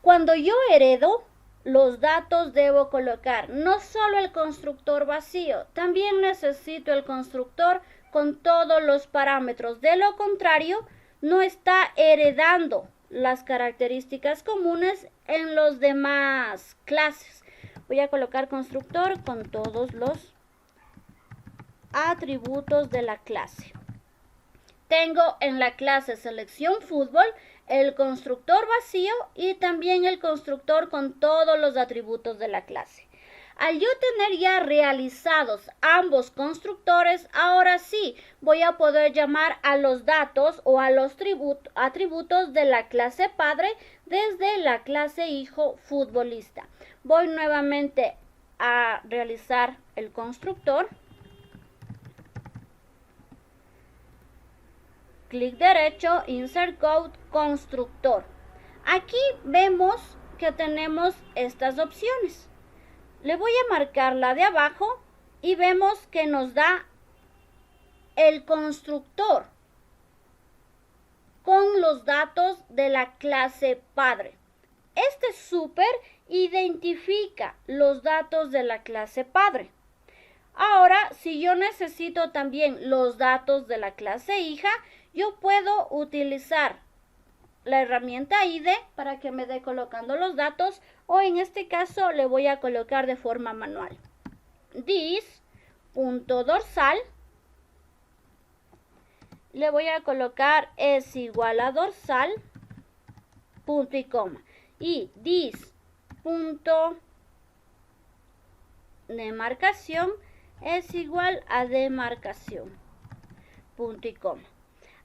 Cuando yo heredo los datos debo colocar no solo el constructor vacío, también necesito el constructor con todos los parámetros. De lo contrario, no está heredando las características comunes en los demás clases. Voy a colocar constructor con todos los atributos de la clase. Tengo en la clase selección fútbol el constructor vacío y también el constructor con todos los atributos de la clase. Al yo tener ya realizados ambos constructores, ahora sí voy a poder llamar a los datos o a los atributos de la clase padre desde la clase hijo futbolista. Voy nuevamente a realizar el constructor. Clic derecho, Insert Code, Constructor. Aquí vemos que tenemos estas opciones. Le voy a marcar la de abajo y vemos que nos da el constructor con los datos de la clase padre. Este súper identifica los datos de la clase padre. Ahora, si yo necesito también los datos de la clase hija, yo puedo utilizar la herramienta ID para que me dé colocando los datos, o en este caso le voy a colocar de forma manual. This.dorsal, le voy a colocar es igual a dorsal, punto y coma. Y this.demarcación es igual a demarcación, punto y coma.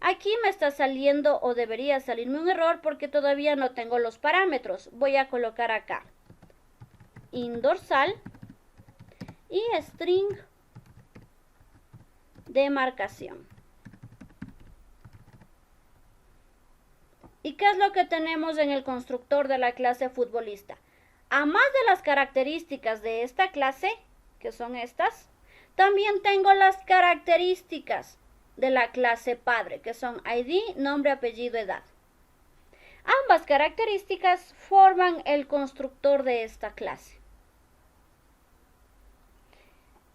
Aquí me está saliendo o debería salirme un error porque todavía no tengo los parámetros. Voy a colocar acá indorsal y string demarcación. ¿Y qué es lo que tenemos en el constructor de la clase futbolista? A más de las características de esta clase, que son estas, también tengo las características de la clase padre, que son ID, nombre, apellido, edad. Ambas características forman el constructor de esta clase.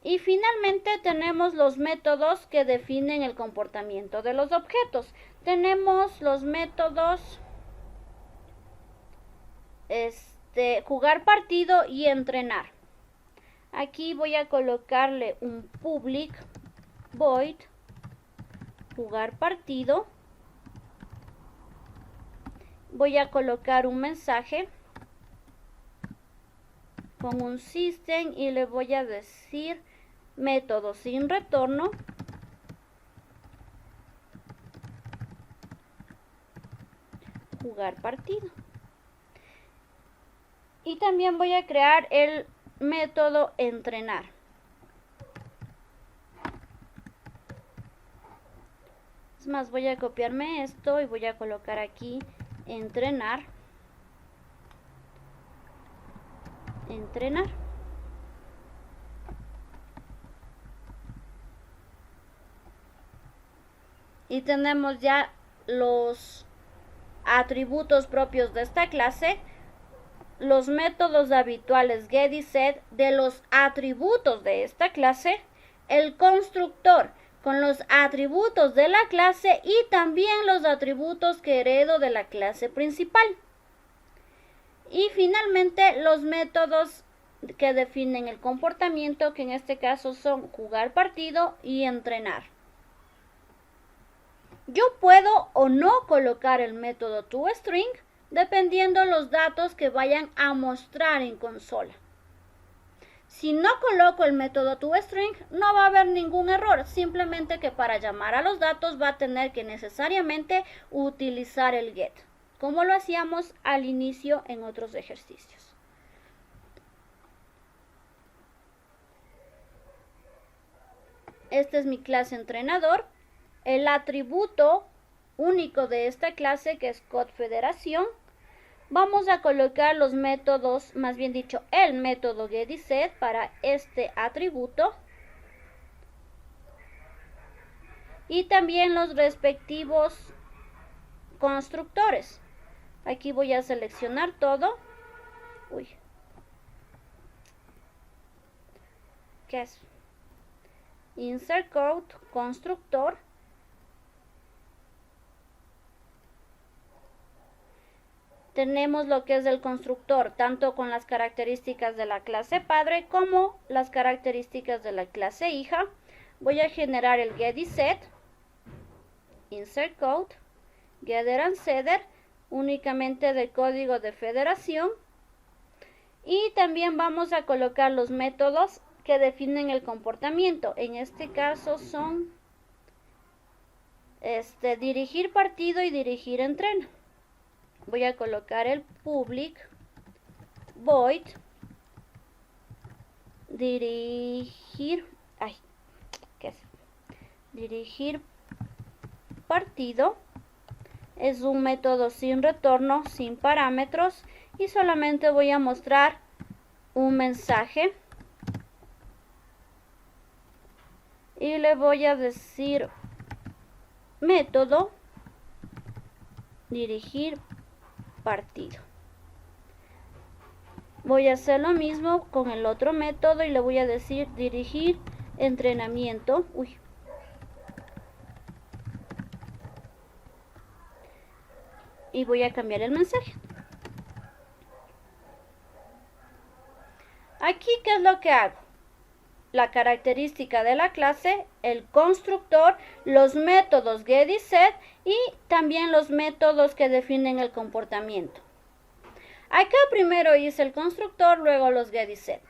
Y finalmente tenemos los métodos que definen el comportamiento de los objetos. Tenemos los métodos jugar partido y entrenar. Aquí voy a colocarle un public void jugar partido. Voy a colocar un mensaje con un system y le voy a decir método sin retorno. Jugar partido. Y también voy a crear el método entrenar. Es más, voy a copiarme esto y voy a colocar aquí entrenar. Entrenar. Y tenemos ya los atributos propios de esta clase, los métodos habituales get y set de los atributos de esta clase, el constructor con los atributos de la clase y también los atributos que heredo de la clase principal. Y finalmente los métodos que definen el comportamiento, que en este caso son jugar partido y entrenar. Yo puedo o no colocar el método toString dependiendo los datos que vayan a mostrar en consola. Si no coloco el método toString, no va a haber ningún error, simplemente que para llamar a los datos va a tener que necesariamente utilizar el get, como lo hacíamos al inicio en otros ejercicios. Esta es mi clase entrenador. El atributo único de esta clase, que es CodeFederación, vamos a colocar los métodos, más bien dicho, el método getIset para este atributo y también los respectivos constructores. Aquí voy a seleccionar todo. ¿Qué es? Insert code, constructor. Tenemos lo que es el constructor, tanto con las características de la clase padre como las características de la clase hija. Voy a generar el getIset, insert code, getter and setter, únicamente de código de federación. Y también vamos a colocar los métodos que definen el comportamiento. En este caso son dirigir partido y dirigir entreno. Voy a colocar el public void dirigir dirigir partido. Es un método sin retorno, sin parámetros, y solamente voy a mostrar un mensaje y le voy a decir método dirigir partido. Voy a hacer lo mismo con el otro método y le voy a decir dirigir entrenamiento. Y voy a cambiar el mensaje. Aquí, ¿qué es lo que hago? La característica de la clase, el constructor, los métodos get y set y también los métodos que definen el comportamiento. Acá primero hice el constructor, luego los get y set.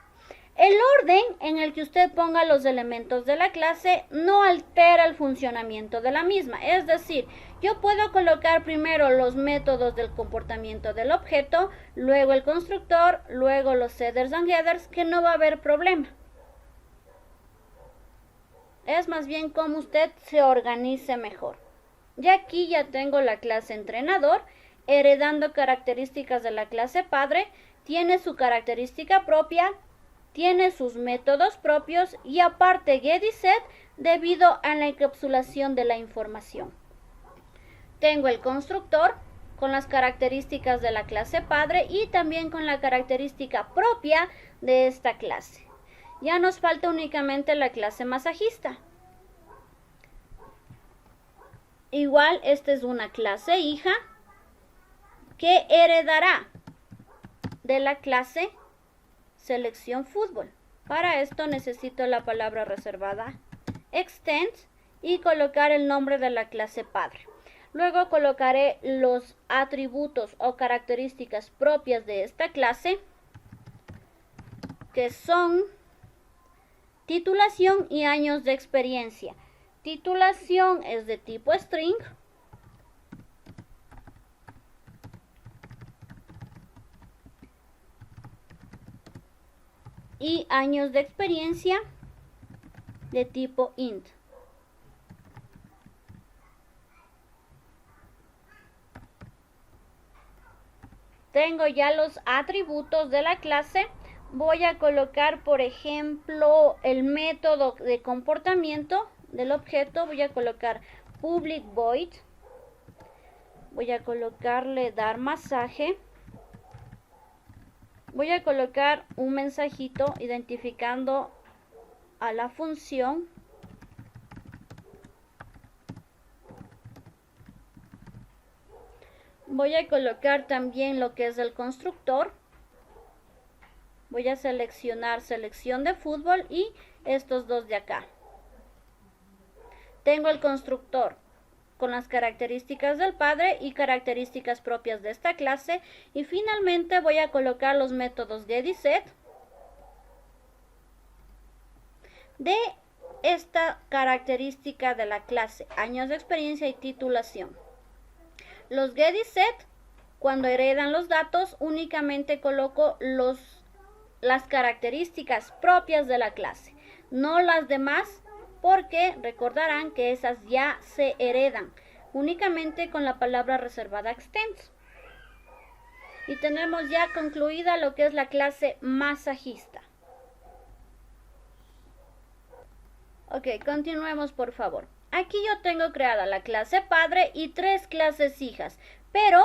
El orden en el que usted ponga los elementos de la clase no altera el funcionamiento de la misma. Es decir, yo puedo colocar primero los métodos del comportamiento del objeto, luego el constructor, luego los setters and getters, que no va a haber problema. Es más bien como usted se organice mejor. Y aquí ya tengo la clase entrenador, heredando características de la clase padre, tiene su característica propia, tiene sus métodos propios y aparte get y set debido a la encapsulación de la información. Tengo el constructor con las características de la clase padre y también con la característica propia de esta clase. Ya nos falta únicamente la clase masajista. Igual esta es una clase hija que heredará de la clase selección fútbol. Para esto necesito la palabra reservada extend y colocar el nombre de la clase padre. Luego colocaré los atributos o características propias de esta clase, que son titulación y años de experiencia. Titulación es de tipo string. Y años de experiencia de tipo int. Tengo ya los atributos de la clase. Voy a colocar, por ejemplo, el método de comportamiento del objeto. Voy a colocar public void. Voy a colocarle dar masaje. Voy a colocar un mensajito identificando a la función. Voy a colocar también lo que es el constructor. Voy a seleccionar selección de fútbol y estos dos de acá. Tengo el constructor con las características del padre y características propias de esta clase. Y finalmente voy a colocar los métodos get y set de esta característica de la clase, años de experiencia y titulación. Los get y set, cuando heredan los datos, únicamente coloco las características propias de la clase, no las demás, porque recordarán que esas ya se heredan únicamente con la palabra reservada extend. Y tenemos ya concluida lo que es la clase masajista. Ok, continuemos por favor. Aquí yo tengo creada la clase padre y 3 clases hijas, pero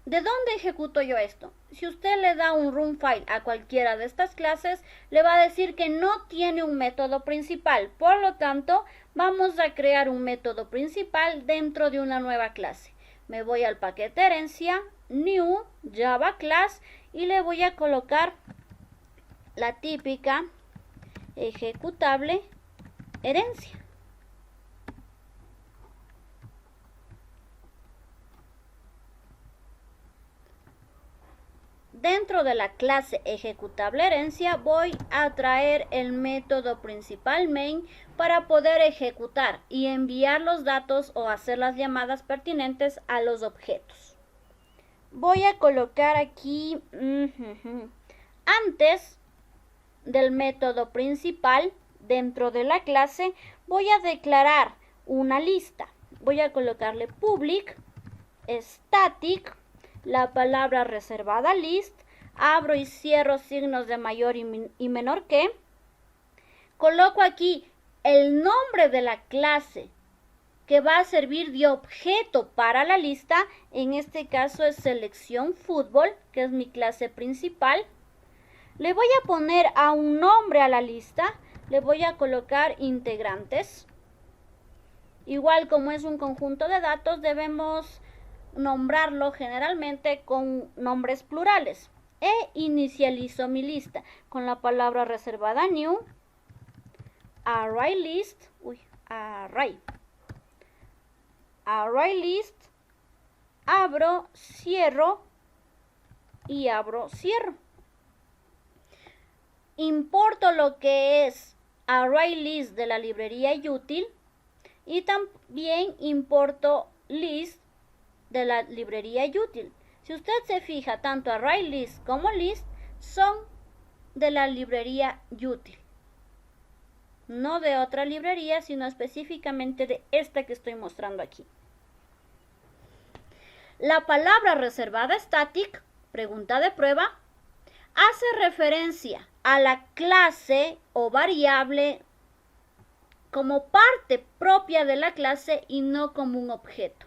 ¿de dónde ejecuto yo esto? Si usted le da un run file a cualquiera de estas clases, le va a decir que no tiene un método principal. Por lo tanto, vamos a crear un método principal dentro de una nueva clase. Me voy al paquete herencia, new, Java class y le voy a colocar la típica ejecutable herencia. Dentro de la clase ejecutable herencia voy a traer el método principal main para poder ejecutar y enviar los datos o hacer las llamadas pertinentes a los objetos. Voy a colocar aquí antes del método principal dentro de la clase voy a declarar una lista. Voy a colocarle public static, la palabra reservada list, abro y cierro signos de mayor y menor que, coloco aquí el nombre de la clase que va a servir de objeto para la lista. En este caso es selección fútbol, que es mi clase principal. Le voy a poner a un nombre a la lista, le voy a colocar integrantes. Igual como es un conjunto de datos, debemos nombrarlo generalmente con nombres plurales. E inicializo mi lista con la palabra reservada new, array list, array list, abro, cierro y abro, cierro. Importo lo que es array list de la librería util y también importo list de la librería util. Si usted se fija, tanto array list como list son de la librería util, no de otra librería, sino específicamente de esta que estoy mostrando aquí. La palabra reservada static, pregunta de prueba, hace referencia a la clase o variable como parte propia de la clase y no como un objeto.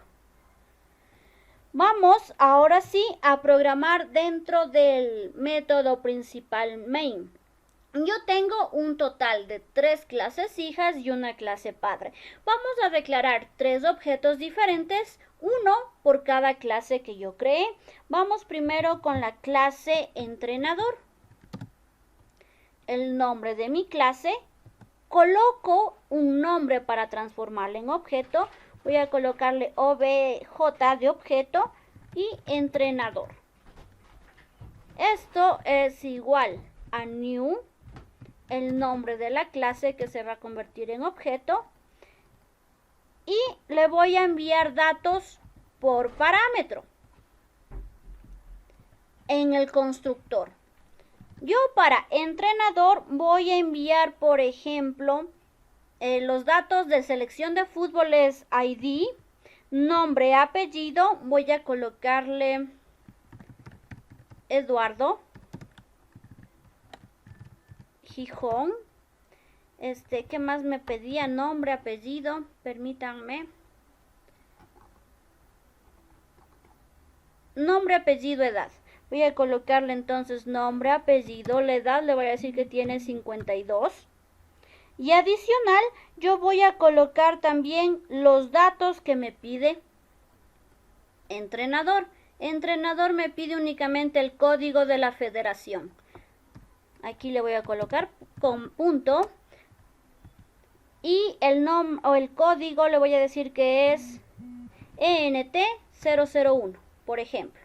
Vamos ahora sí a programar dentro del método principal main. Yo tengo un total de 3 clases hijas y una clase padre. Vamos a declarar 3 objetos diferentes, uno por cada clase que yo creé. Vamos primero con la clase entrenador. El nombre de mi clase. Coloco un nombre para transformarlo en objeto. Voy a colocarle obj de objeto y entrenador. Esto es igual a new, el nombre de la clase que se va a convertir en objeto. Y le voy a enviar datos por parámetro en el constructor. Yo para entrenador voy a enviar, por ejemplo, los datos de selección de fútbol es ID, nombre, apellido. Voy a colocarle Eduardo Gijón. ¿Qué más me pedía? Nombre, apellido, permítanme. Nombre, apellido, edad. Voy a colocarle entonces nombre, apellido, la edad, le voy a decir que tiene 52. Y adicional, yo voy a colocar también los datos que me pide entrenador. Entrenador me pide únicamente el código de la federación. Aquí le voy a colocar con punto. Y el nombre o el código le voy a decir que es ENT001, por ejemplo.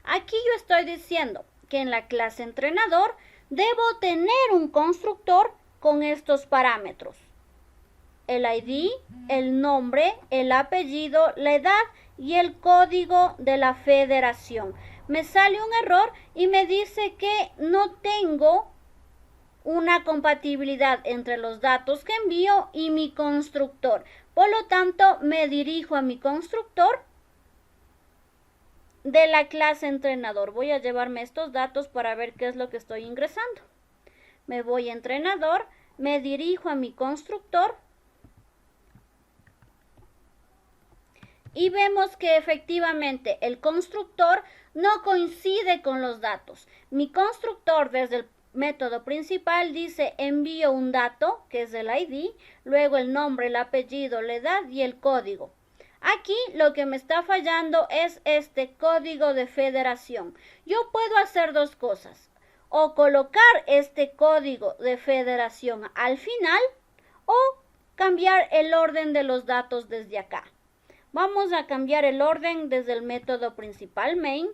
Aquí yo estoy diciendo que en la clase entrenador debo tener un constructor con estos parámetros. El ID, el nombre, el apellido, la edad y el código de la federación. Me sale un error y me dice que no tengo una compatibilidad entre los datos que envío y mi constructor. Por lo tanto, me dirijo a mi constructor de la clase entrenador. Voy a llevarme estos datos para ver qué es lo que estoy ingresando. Me voy a entrenador, me dirijo a mi constructor y vemos que efectivamente el constructor no coincide con los datos. Mi constructor desde el método principal dice envío un dato, que es el ID, luego el nombre, el apellido, la edad y el código. Aquí lo que me está fallando es este código de federación. Yo puedo hacer dos cosas, o colocar este código de federación al final o cambiar el orden de los datos desde acá. Vamos a cambiar el orden desde el método principal main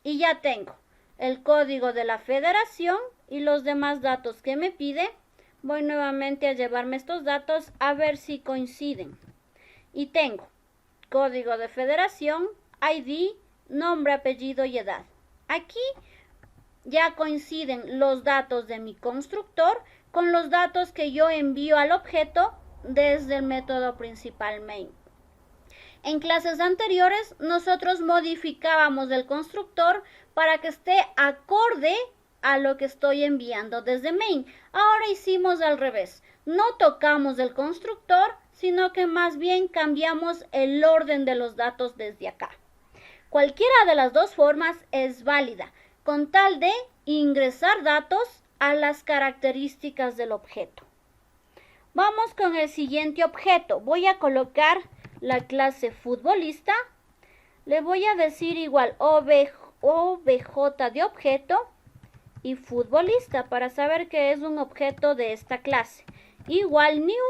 y ya tengo el código de la federación y los demás datos que me pide. Voy nuevamente a llevarme estos datos a ver si coinciden. Y tengo código de federación, ID, nombre, apellido y edad. Aquí ya coinciden los datos de mi constructor con los datos que yo envío al objeto desde el método principal main. En clases anteriores nosotros modificábamos el constructor para que esté acorde a lo que estoy enviando desde main. Ahora hicimos al revés. No tocamos el constructor, sino que más bien cambiamos el orden de los datos desde acá. Cualquiera de las dos formas es válida, con tal de ingresar datos a las características del objeto. Vamos con el siguiente objeto. Voy a colocar la clase futbolista. Le voy a decir igual obj de objeto y futbolista para saber que es un objeto de esta clase. Igual new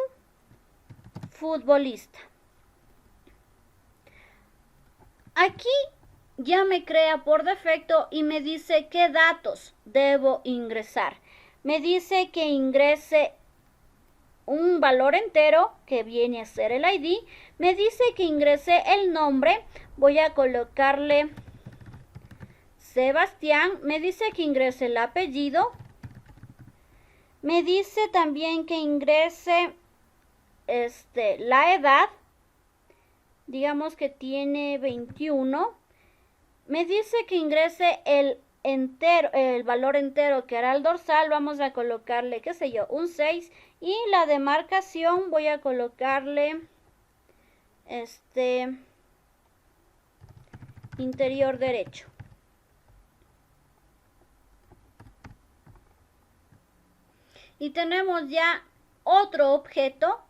futbolista. Aquí ya me crea por defecto y me dice qué datos debo ingresar. Me dice que ingrese un valor entero que viene a ser el ID. Me dice que ingrese el nombre. Voy a colocarle Sebastián. Me dice que ingrese el apellido. Me dice también que ingrese la edad. Digamos que tiene 21. Me dice que ingrese el valor entero que hará el dorsal. Vamos a colocarle, qué sé yo, un 6. Y la demarcación voy a colocarle interior derecho. Y tenemos ya otro objeto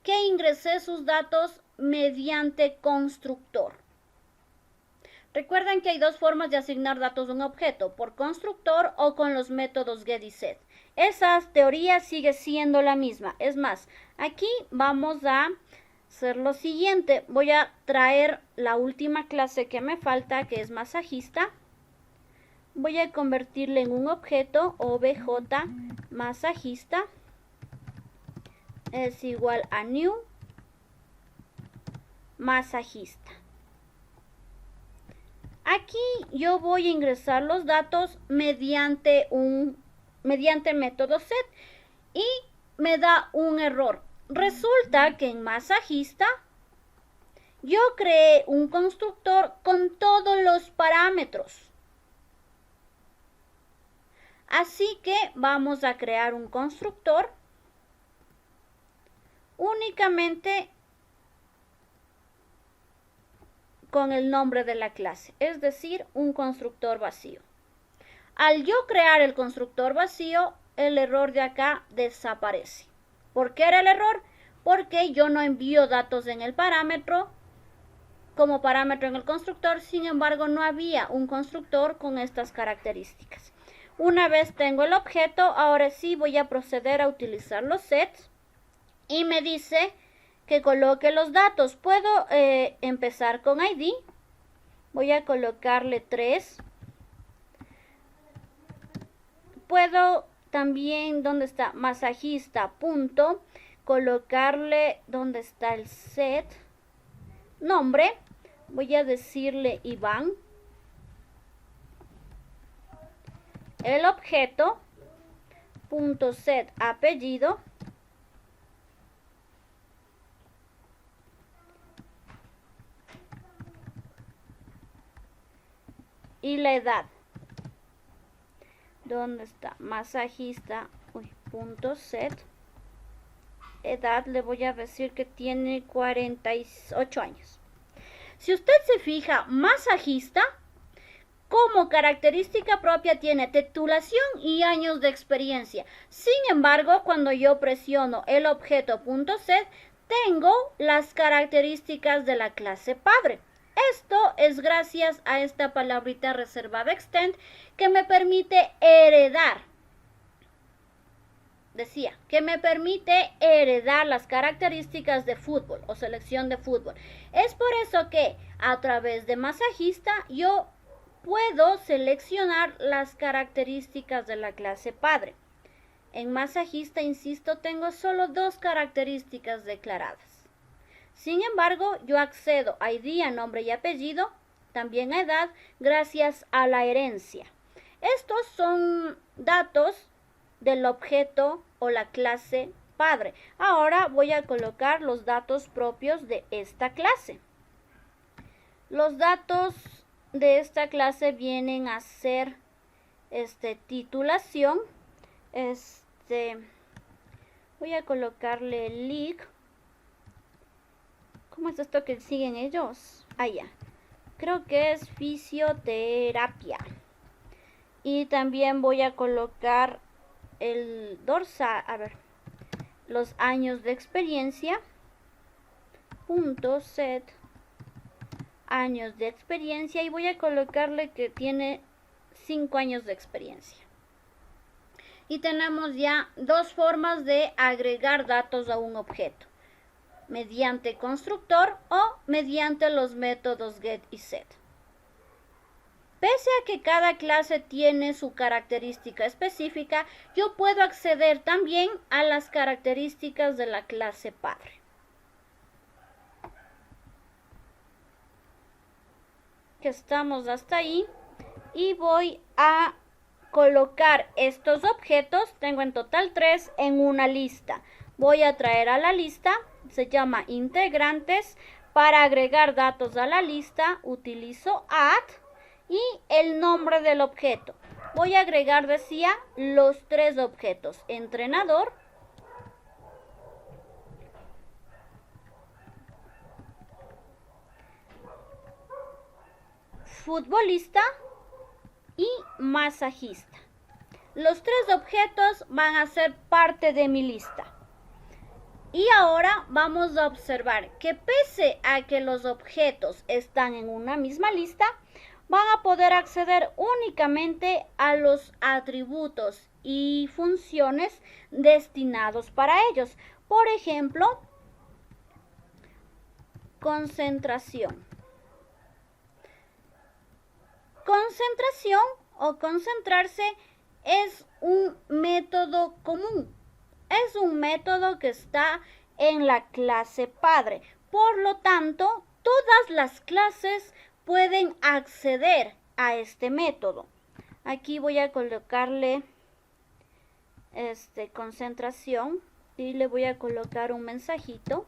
que ingresé sus datos mediante constructor. Recuerden que hay dos formas de asignar datos a un objeto, por constructor o con los métodos get y set. Esa teoría sigue siendo la misma. Es más, aquí vamos a hacer lo siguiente. Voy a traer la última clase que me falta, que es masajista. Voy a convertirle en un objeto obj masajista. Es igual a new masajista. Aquí yo voy a ingresar los datos mediante método set y me da un error. Resulta que en masajista yo creé un constructor con todos los parámetros. Así que vamos a crear un constructor únicamente con el nombre de la clase, es decir, un constructor vacío. Al yo crear el constructor vacío, el error de acá desaparece. ¿Por qué era el error? Porque yo no envío datos en el parámetro, como parámetro en el constructor, sin embargo no había un constructor con estas características. Una vez tengo el objeto, ahora sí voy a proceder a utilizar los sets y me dice que coloque los datos. Puedo empezar con ID. Voy a colocarle 3. Puedo también, ¿dónde está? Masajista, punto. Colocarle, ¿dónde está el set? Nombre. Voy a decirle Iván. El objeto, punto set apellido. Y la edad. ¿Dónde está? Masajista, punto set. Edad, le voy a decir que tiene 48 años. Si usted se fija, masajista, como característica propia tiene titulación y años de experiencia. Sin embargo, cuando yo presiono el objeto punto set, tengo las características de la clase padre. Esto es gracias a esta palabrita reservada extend que me permite heredar. Decía que me permite heredar las características de fútbol o selección de fútbol. Es por eso que a través de masajista yo puedo seleccionar las características de la clase padre. En masajista, insisto, tengo solo dos características declaradas. Sin embargo, yo accedo a ID, a nombre y apellido, también a edad, gracias a la herencia. Estos son datos del objeto o la clase padre. Ahora voy a colocar los datos propios de esta clase. Los datos de esta clase vienen a ser titulación. Voy a colocarle league. ¿Cómo es esto que siguen ellos? Ah, ya. Creo que es fisioterapia. Y también voy a colocar el dorsal, a ver, los años de experiencia. Punto set años de experiencia, y voy a colocarle que tiene 5 años de experiencia. Y tenemos ya dos formas de agregar datos a un objeto: mediante constructor o mediante los métodos get y set. Pese a que cada clase tiene su característica específica, yo puedo acceder también a las características de la clase padre. Que estamos hasta ahí, y voy a colocar estos objetos. Tengo en total 3 en una lista. Voy a traer a la lista, se llama integrantes. Para agregar datos a la lista utilizo add y el nombre del objeto. Voy a agregar, decía, los 3 objetos: entrenador, futbolista y masajista. Los 3 objetos van a ser parte de mi lista. Y ahora vamos a observar que pese a que los objetos están en una misma lista, van a poder acceder únicamente a los atributos y funciones destinados para ellos. Por ejemplo, concentración. Concentración o concentrarse es un método común. Es un método que está en la clase padre. Por lo tanto, todas las clases pueden acceder a este método. Aquí voy a colocarle concentración y le voy a colocar un mensajito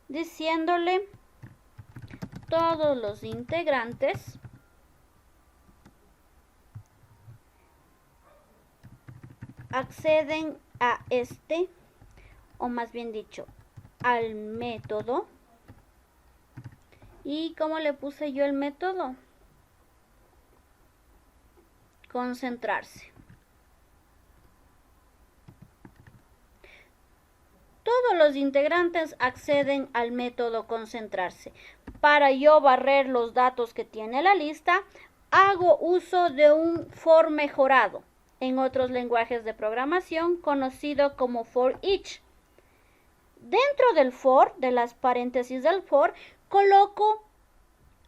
diciéndole: todos los integrantes acceden a o más bien dicho, al método. ¿Y cómo le puse yo el método? Concentrarse. Todos los integrantes acceden al método concentrarse. Para yo barrer los datos que tiene la lista, hago uso de un for mejorado, en otros lenguajes de programación conocido como for each. Dentro del for, de las paréntesis del for, coloco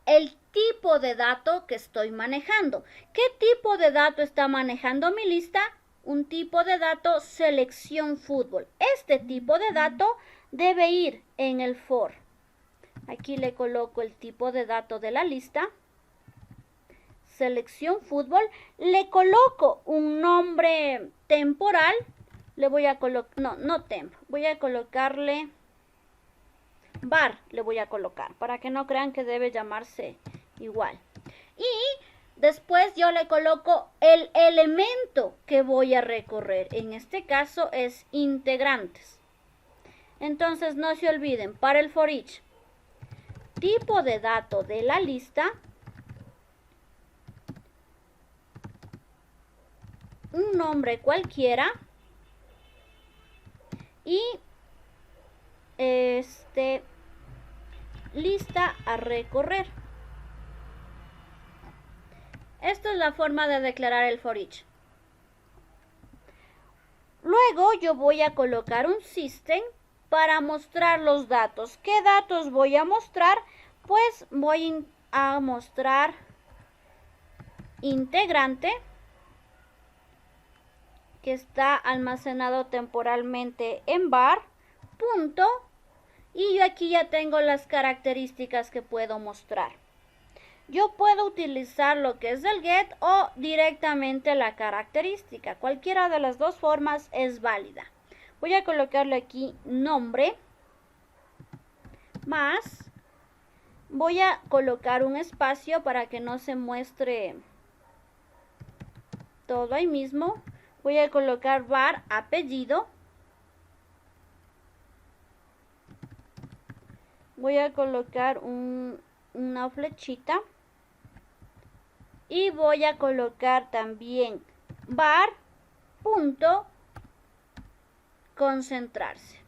el tipo de dato que estoy manejando. ¿Qué tipo de dato está manejando mi lista? Un tipo de dato selección fútbol. Este tipo de dato debe ir en el for. Aquí le coloco el tipo de dato de la lista. Selección fútbol. Le coloco un nombre temporal. Le voy a colocar, no temp, voy a colocarle var, le voy a colocar, para que no crean que debe llamarse igual. Y después yo le coloco el elemento que voy a recorrer. En este caso es integrantes. Entonces no se olviden, para el for each, tipo de dato de la lista, un nombre cualquiera, y lista a recorrer. Esta es la forma de declarar el for each. Luego yo voy a colocar un system para mostrar los datos. ¿Qué datos voy a mostrar? Pues voy a mostrar integrante, que está almacenado temporalmente en var, punto, y yo aquí ya tengo las características que puedo mostrar. Yo puedo utilizar lo que es el get o directamente la característica. Cualquiera de las dos formas es válida. Voy a colocarle aquí nombre, más, voy a colocar un espacio para que no se muestre todo ahí mismo. Voy a colocar var apellido. Voy a colocar una flechita. Y voy a colocar también var punto concentrarse.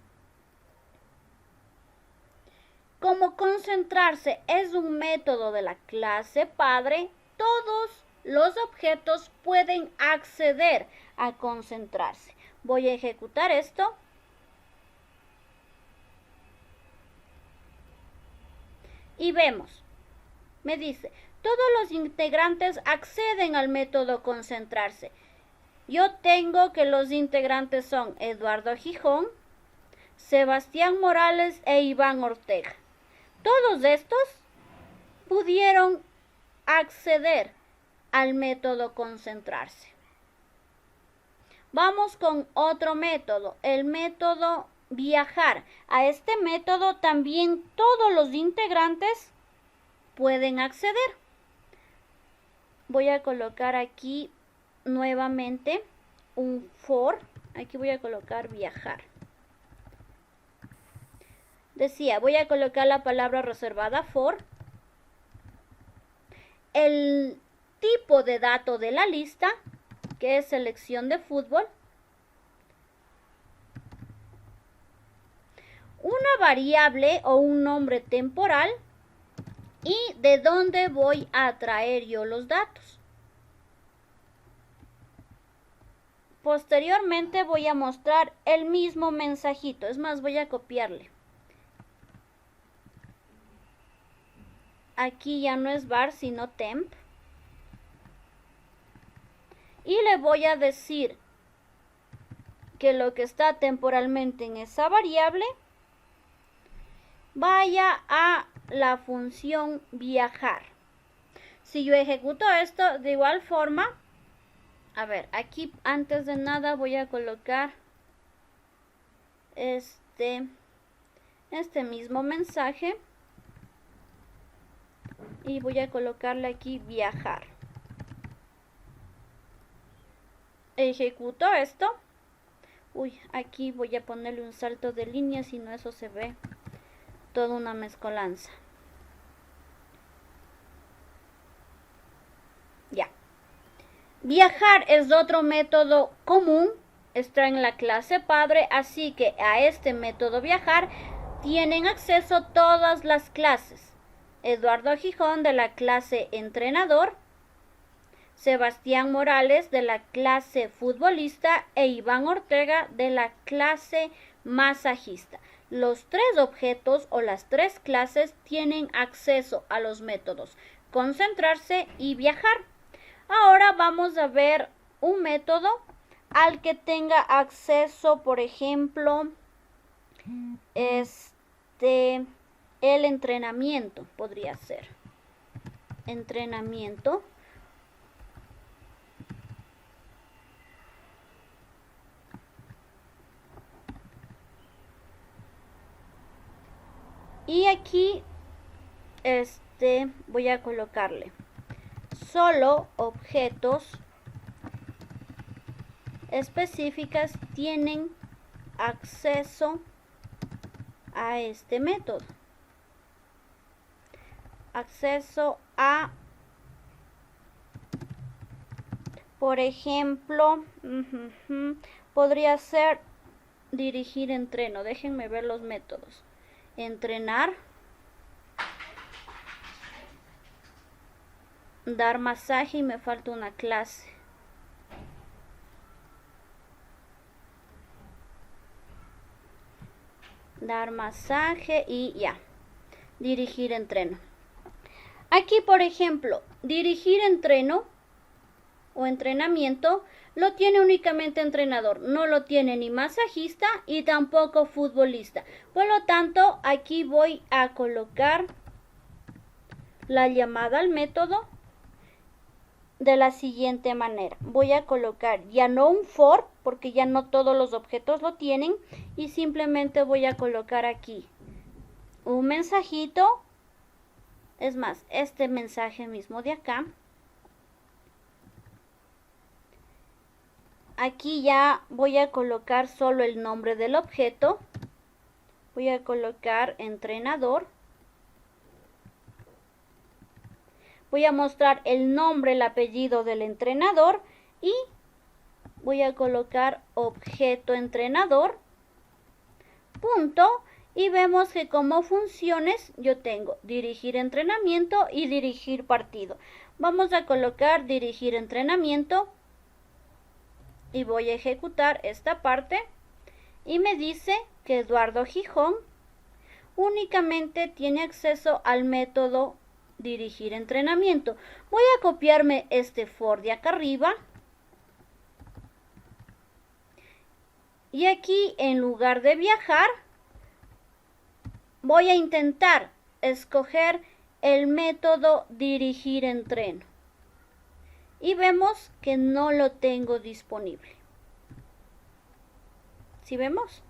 Como concentrarse es un método de la clase padre, todos los objetos pueden acceder a concentrarse. Voy a ejecutar esto. Y vemos, me dice, todos los integrantes acceden al método concentrarse. Yo tengo que los integrantes son Eduardo Gijón, Sebastián Morales e Iván Ortega. Todos estos pudieron acceder al método concentrarse. Vamos con otro método, el método viajar. A este método también todos los integrantes pueden acceder. Voy a colocar aquí nuevamente un for. Aquí voy a colocar viajar. Decía, voy a colocar la palabra reservada for. El tipo de dato de la lista, que es selección de fútbol. Una variable o un nombre temporal. Y de dónde voy a traer yo los datos. Posteriormente voy a mostrar el mismo mensajito. Es más, voy a copiarle. Aquí ya no es var, sino temp. Y le voy a decir que lo que está temporalmente en esa variable vaya a la función viajar. Si yo ejecuto esto de igual forma, a ver, aquí antes de nada voy a colocar este mismo mensaje y voy a colocarle aquí viajar. Ejecuto esto. Uy, aquí voy a ponerle un salto de línea, si no eso se ve toda una mezcolanza. Ya. Viajar es otro método común, está en la clase padre, así que a este método viajar tienen acceso todas las clases. Eduardo Gijón de la clase entrenador, Sebastián Morales de la clase futbolista e Iván Ortega de la clase masajista. Los tres objetos o las tres clases tienen acceso a los métodos concentrarse y viajar. Ahora vamos a ver un método al que tenga acceso, por ejemplo, el entrenamiento, podría ser. Entrenamiento. Y aquí voy a colocarle solo objetos específicas tienen acceso a este método. Acceso a, por ejemplo, podría ser dirigir entreno. Déjenme ver los métodos. Entrenar, dar masaje y me falta una clase. Dar masaje y ya. Dirigir entreno. Aquí, por ejemplo, dirigir entreno o entrenamiento lo tiene únicamente entrenador, no lo tiene ni masajista y tampoco futbolista. Por lo tanto, aquí voy a colocar la llamada al método de la siguiente manera. Voy a colocar ya no un for, porque ya no todos los objetos lo tienen, y simplemente voy a colocar aquí un mensajito. Es más, este mensaje mismo de acá. Aquí ya voy a colocar solo el nombre del objeto. Voy a colocar entrenador. Voy a mostrar el nombre, el apellido del entrenador y voy a colocar objeto entrenador, punto, y vemos que como funciones yo tengo dirigir entrenamiento y dirigir partido. Vamos a colocar dirigir entrenamiento y voy a ejecutar esta parte y me dice que Eduardo Gijón únicamente tiene acceso al método dirigir entrenamiento. Voy a copiarme este for de acá arriba y aquí en lugar de viajar voy a intentar escoger el método dirigir entreno y vemos que no lo tengo disponible. ¿Sí vemos?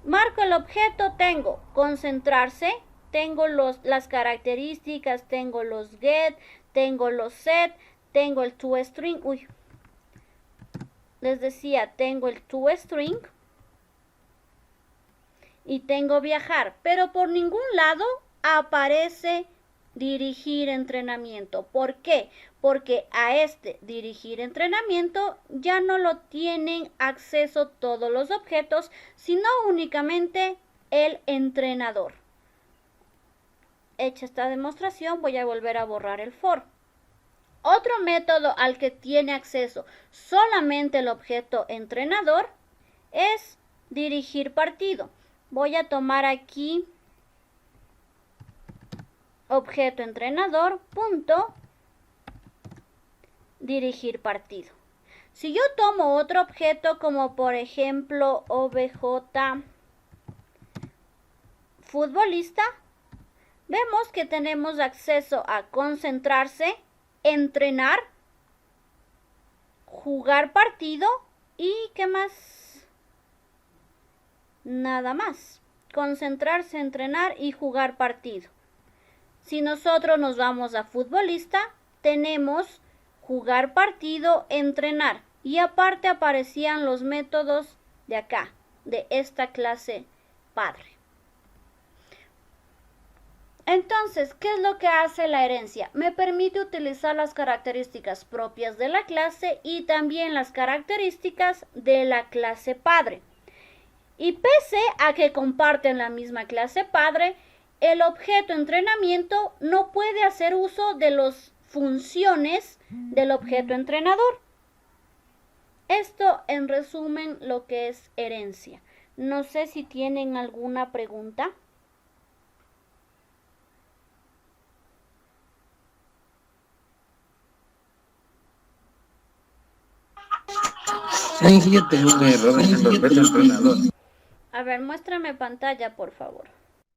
Marco el objeto, tengo concentrarse, tengo las características, tengo los get, tengo los set, tengo el toString, les decía, tengo el toString y tengo viajar, pero por ningún lado aparece dirigir entrenamiento. ¿Por qué? Porque a este dirigir entrenamiento ya no lo tienen acceso todos los objetos, sino únicamente el entrenador. Hecha esta demostración, voy a volver a borrar el for. Otro método al que tiene acceso solamente el objeto entrenador es dirigir partido. Voy a tomar aquí objeto entrenador, punto, dirigir partido. Si yo tomo otro objeto como por ejemplo obj futbolista, vemos que tenemos acceso a concentrarse, entrenar, jugar partido y ¿qué más? Nada más. Concentrarse, entrenar y jugar partido. Si nosotros nos vamos a futbolista, tenemos jugar partido, entrenar. Y aparte aparecían los métodos de acá, de esta clase padre. Entonces, ¿qué es lo que hace la herencia? Me permite utilizar las características propias de la clase y también las características de la clase padre. Y pese a que comparten la misma clase padre, el objeto entrenamiento no puede hacer uso de las funciones del objeto entrenador. Esto en resumen lo que es herencia. No sé si tienen alguna pregunta. Sí, yo tengo un error en el objeto entrenador. A ver, muéstrame pantalla, por favor.